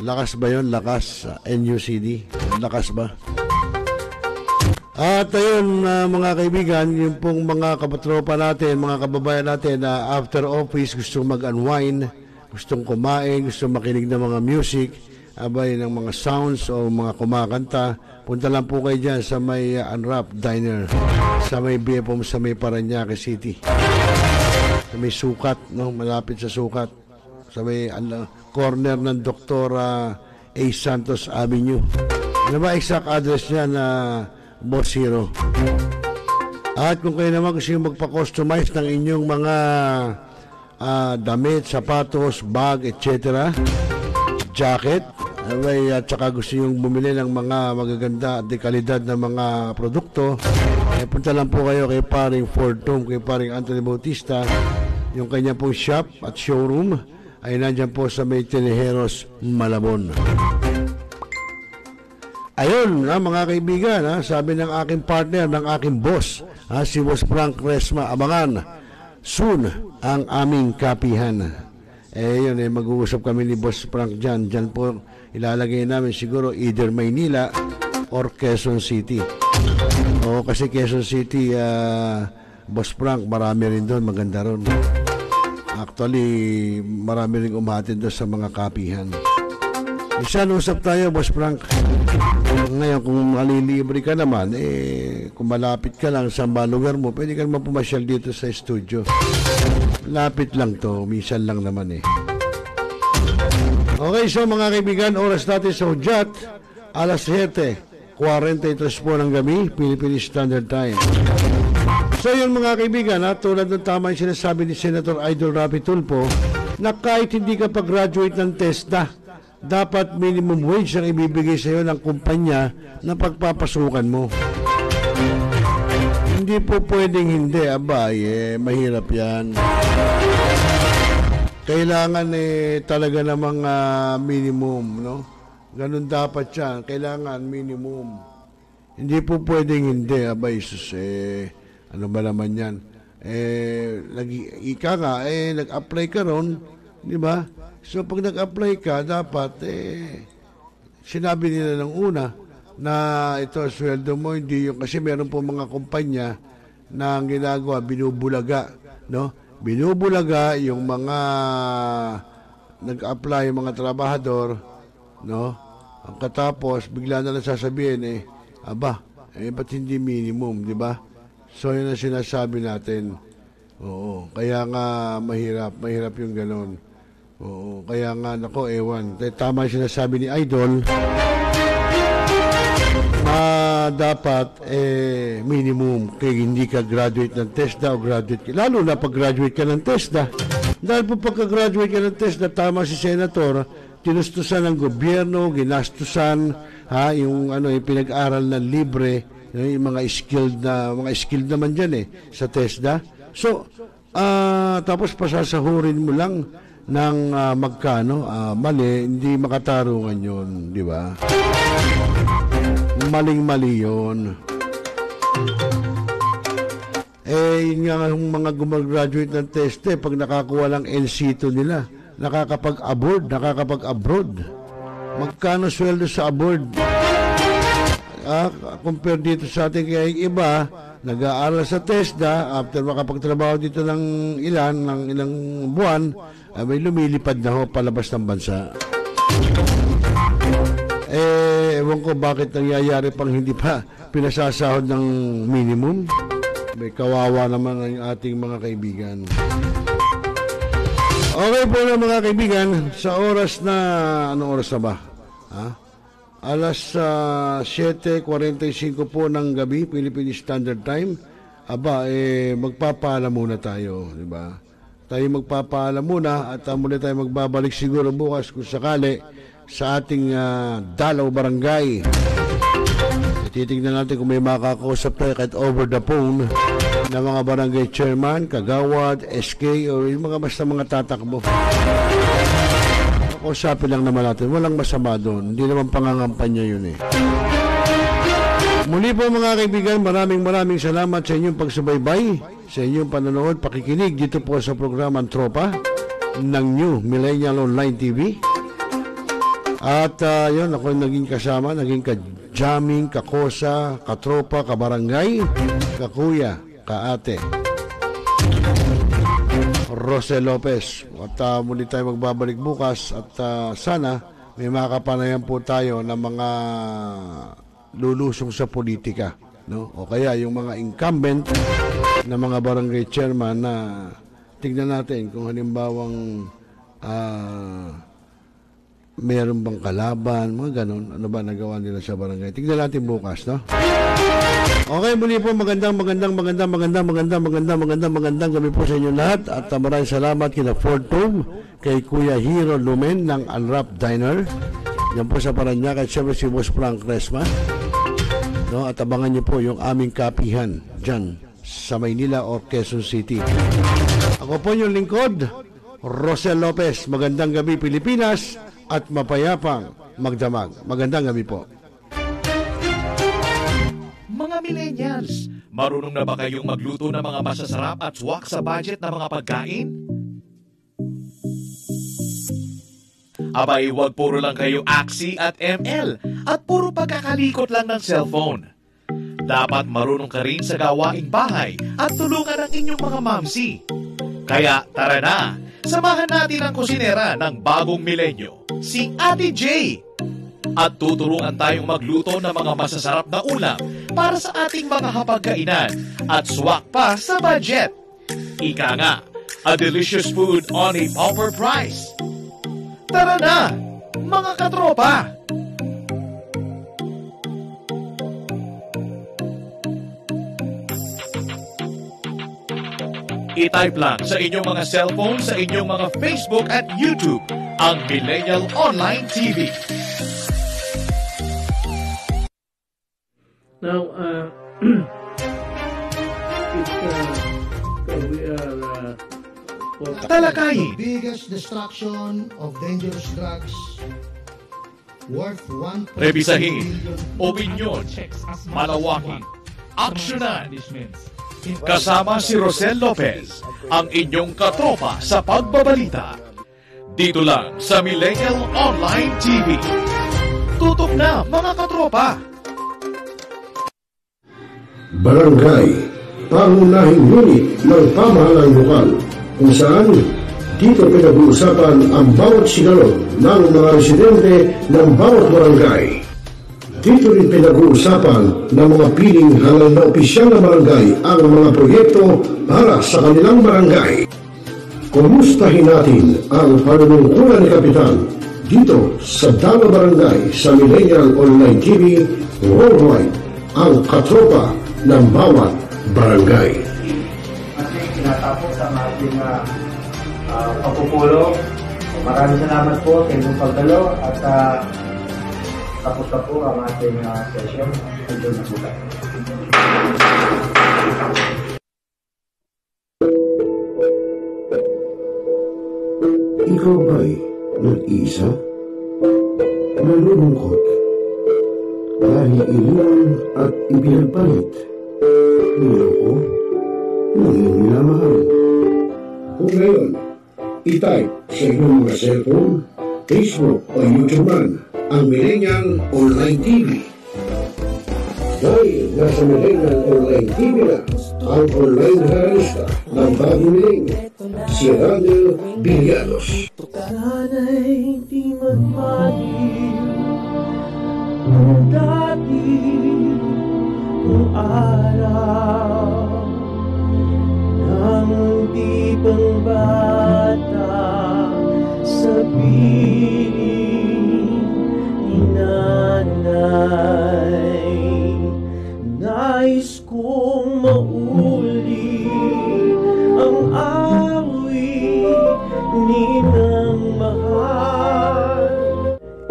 Lakas ba yun? Lakas, NUCD. Lakas ba? At ayun, mga kaibigan, yung pong mga kapatropa natin, mga kababayan natin na after office gustong mag-unwind, gustong kumain, gustong makinig ng mga music, abay ng mga sounds o mga kumakanta, punta lang po kayo dyan sa may Unwrapped Diner, sa may BFOM, sa may Parañaque City. Sa may Sukat, no? Malapit sa Sukat. Sa may corner ng Dr. A. Santos Avenue. Ano ba exact address niya na Boss Hero? At kung kayo naman gusto yung magpa-customize ng inyong mga damit, sapatos, bag, etc., jacket, at saka gusto yung bumili ng mga magaganda at dekalidad na mga produkto, punta lang po kayo kay paring Ford Tom, kay paring Anthony Bautista. Yung kanya pong shop at showroom ay nandyan po sa may Tenejeros, Malabon. Ayun, mga kaibigan, sabi ng aking partner, ng aking boss, si Boss Frank Resma, abangan soon ang aming kapihan. Yun, mag-uusap kami ni Boss Frank dyan. Dyan po ilalagay namin siguro either Maynila or Quezon City. O kasi Quezon City, Boss Frank, marami rin doon, maganda ron. Actually, marami rin umatin doon sa mga kapihan. Isa, usap tayo, Boss Frank. Ngayon, kung malilibre ka naman, kung malapit ka lang sa lugar mo, pwede ka naman pumasyal dito sa studio. Lapit lang to, minsan lang naman Okay, so mga kaibigan, oras natin sa Hudyat, alas 7:43 po ng gabi, Philippine Standard Time. So yun mga kaibigan, tulad ng tama yung sinasabi ni Senator Idol Rapi Tulfo, na kahit hindi ka pag-graduate ng TESDA, dapat minimum wage ang ibibigay sa iyo ng kumpanya na pagpapasukan mo. Hindi po pwedeng hindi, mahirap yan. Kailangan talaga namang minimum, no? Ganun dapat yan, kailangan minimum. Hindi po pwedeng hindi, sus, ano ba naman yan? Nag-apply ka ron, di ba? So pag nag-apply ka, dapat sinabi nila ng una na ito sweldo mo, hindi yung, kasi meron po mga kumpanya na ang ginagawa, binubulaga, no? Binubulaga yung mga nag-apply, yung mga trabahador, no? Ang katapos, bigla na lang sasabihin, ba't hindi minimum, di ba? So yun ang sinasabi natin. Oo, kaya nga mahirap yung gano'n. Oo, kaya nga, ewan. Tama yung sinasabi ni Idol na dapat minimum kaya hindi ka graduate ng TESDA o graduate ka. Lalo na pag graduate ka ng TESDA. Dahil po pagka-graduate ka ng TESDA, tama si Senator, tinustusan ng gobyerno, ginastusan, yung pinag-aral na libre, yung mga skilled naman dyan sa TESDA. So, tapos pasasahurin mo lang ng magkano, mali, hindi makatarungan yun, di ba? Maling-mali yun. Yun nga yung mga gumagraduate ng teste, pag nakakuha lang NC2 nila, nakakapag-abroad. Magkano sweldo sa abroad? Compare dito sa ating kaya yung iba, nag-aaral sa TESDA, after makapagtrabaho dito ng ilang buwan, may lumilipad na ho palabas ng bansa. Ewan ko bakit nangyayari pang hindi pa pinasasahod ng minimum. May kawawa naman ang ating mga kaibigan. Okay po na mga kaibigan, sa oras na, anong oras na ba? Alas 7:45 po ng gabi, Philippine Standard Time. Magpapaalam muna tayo, di ba? Tayo magpapaalam muna at muna tayo magbabalik siguro bukas kung sakali sa ating Dalaw Barangay. Titignan natin kung may makakausap tayo kahit over the phone na mga barangay chairman, kagawad, SK, o yung mga basta mga tatakbo. Kausapin lang naman natin. Walang masama doon. Hindi naman pangangampanya yun eh. Muli po mga kaibigan, maraming salamat sa inyong pagsubaybay, sa inyong panonood, pakikinig dito po sa programang Tropa ng New Millennial Online TV. At yun, ako naging kasama, naging ka-jamming, kakosa, katropa, kabarangay, kakuya, kaate. Rosel Lopez. At muli tayo magbabalik bukas at sana may makapanayan po tayo ng mga lulusong sa politika, no? O kaya yung mga incumbent na mga barangay chairman na tignan natin kung halimbawang meron bang kalaban, mga ganon, ano ba nagawa nila sa barangay. Tignan natin bukas, no? Okay, muli po magandang gabi po sa inyo lahat at maraming salamat kina Ford Tube, kay Kuya Hero Lumen ng Unwrap Diner. Yan po sa Parañaque at siyempre si Boss Frank Resma. No, at abangan niyo po yung aming kapihan dyan sa Maynila o Quezon City. Ako po yung lingkod, Rosel Lopez. Magandang gabi Pilipinas at mapayapang magdamag. Magandang gabi po. Mga millennials, marunong na ba kayong magluto ng mga masasarap at swak sa budget na mga pagkain? Abay, wag puro lang kayo Axie at ML at puro pagkakalikot lang ng cellphone. Dapat marunong ka rin sa gawaing bahay at tulungan ang inyong mga mamsi. Kaya tara na, samahan natin ang kusinera ng bagong milenyo, si Ate J. At tuturuan tayong magluto ng mga masasarap na ulam para sa ating mga hapagkainan at swak pa sa budget. Ika nga, a delicious food on a proper price. Tara na, mga katropa! I-type lang sa inyong mga cellphone, sa inyong mga Facebook at YouTube, ang Millennial Online TV. Now, we are talakayin. The biggest destruction of dangerous drugs worth 1.2 Rebisahin. billion. Opinyon. Malawaking. Aksyonan. Kasama si Rosel Lopez, ang inyong katropa sa pagbabalita. Dito lang sa Millennial Online TV. Tutok na mga katropa! Barangay, pangunahing unit ng pamahalang lokal kung saan dito pinag-uusapan ang bawat sigalot ng mga residente ng bawat barangay. Dito rin pinag-uusapan ng mga piling hanggang na opisyal na barangay ang mga proyekto para sa kanilang barangay. Kumustahin natin ang panunungkulan ni Kapitan dito sa Dalaw Barangay sa Millennial Online TV Worldwide, ang katropa ng bawat barangay. Kasi tinatapos ang ating pagpupulong. Maraming salamat po sa inyong pagdalo at tapos na po ang ating session. Ito na po tayo. Ikaw ba'y nag-isa? Nalulungkot? Dahil iniwan at ipinagpalit? Niloko? Nanging minamahal? Kung ngayon, i-type sa inyong mga cellphone, Facebook o YouTube man ang Millennial Online TV. Dahil nasa Millennial Online TV na ang online haralista ng bagong milenyo, si Randel Villanos. Sana'y di magmaliw ang dati kong araw nang di pang bata sa piling ni nanay. Nais kong mauli ang awit ninang mahal.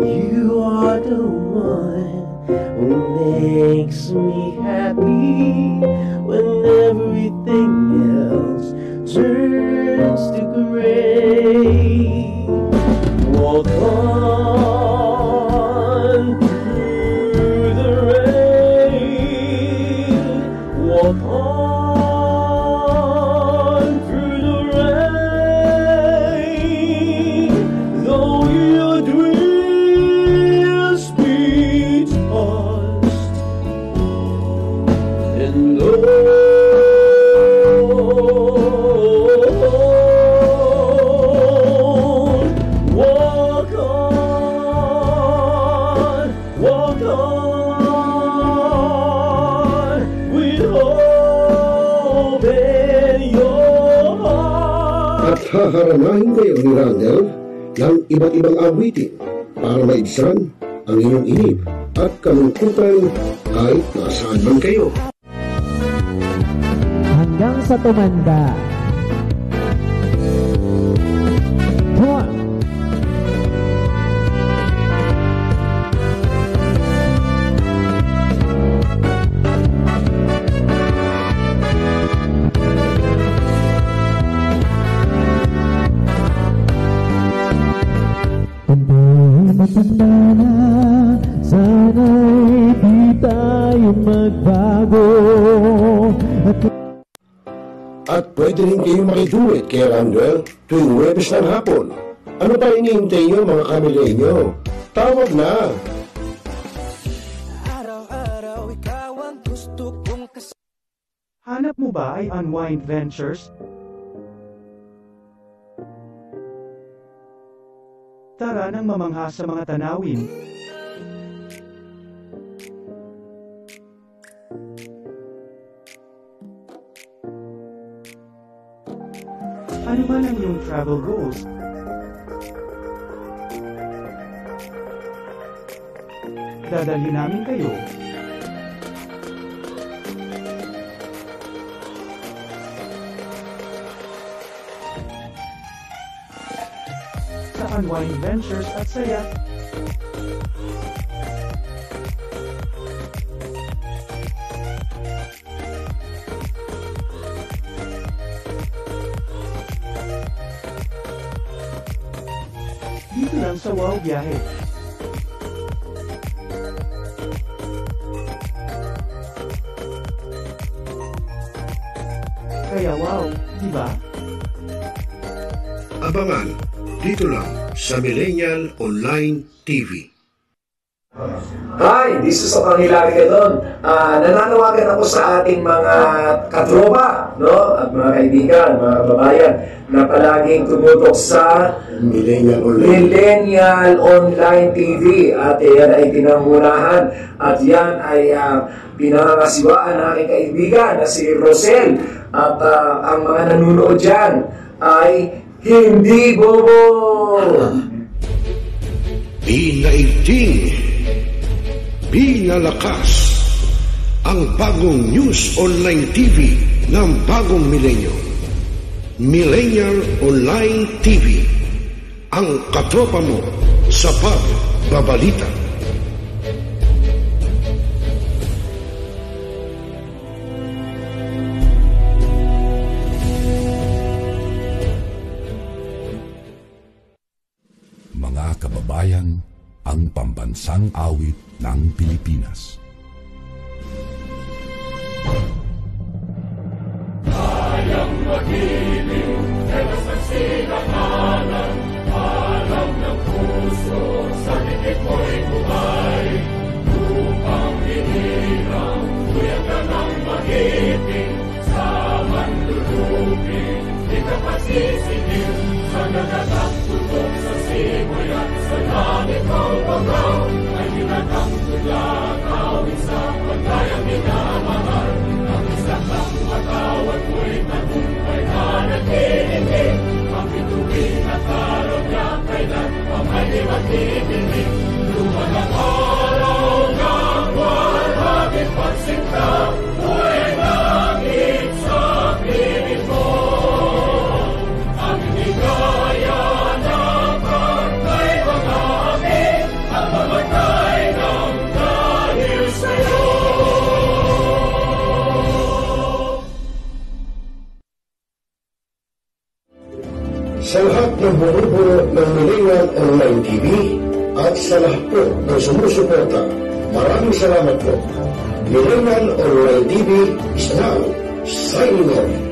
You are the one who makes me happy when everything else turns to gray. Walk on through the rain. Walk on through the rain. Though your dreams be tossed and low. At haharanahin kayo ni Randel ng iba't ibang awitin para maibsan ang inyong inip at kalungkutan kahit nasaan man kayo. Hanggang sa tumanda. One. Matanda na, sana'y di tayo magbago. At pwede rin kayo makiduwit kay Randel tuwing Huwebes ng hapon. Ano pa hinihintay nyo mga kamilenyo? Tawag na! Araw-araw ikaw ang gusto kong kasama. Hanap mo ba ay Unwind Ventures? Tara nang mamangha sa mga tanawin. Ano man ang iyong travel goals? Dadalhin namin kayo. Sa Unwind Ventures at saya. Dito lang sa Wow Biyahe. Kaya wow, di ba? Abangan dito lang sa Millennial Online TV. Hi, this is Sokang Hilary Gadon. Nananawagan ako sa ating mga katropa, no? At mga kaibigan, mga kababayan na palaging tumutok sa Millennial Online TV. At yan ay pinangunahan at yan ay pinangangasiwaan ng aking kaibigan na si Rosel. At ang mga nanunood dyan ay hindi bobo! Pinaigting, pinalakas ang bagong news online TV ng bagong milenyo. Millennial Online TV, ang katropa mo sa pagbabalita. pambansang awit ng Pilipinas. Kayang magiliw, telas ng sinakalan, alam ng puso, sa titik mo'y buhay. Upang hinirang, tuyag ka ng magiting, sa manlulupin, di ka pasisigil, sa nagagang tutok sa simoy at sa langit ang bagaw, ay hinatang tulad, awit sa pagkayang minamahal, ang isang lang matawad mo'y tagumpay na nagtitindig, ang bituin at araw niya kailan ang may di magtitindig, lumalang araw ng walhaging pagsinta, buhay langit sa piling mo. Ang inigaya ng kartay mga amin, ang mamatay ng dahil sa'yo. Sa lahat ng bumubuo ng Millennial Online TV at sa lahat po ng sumusuporta, maraming salamat po. Millennial Online TV is now signing off.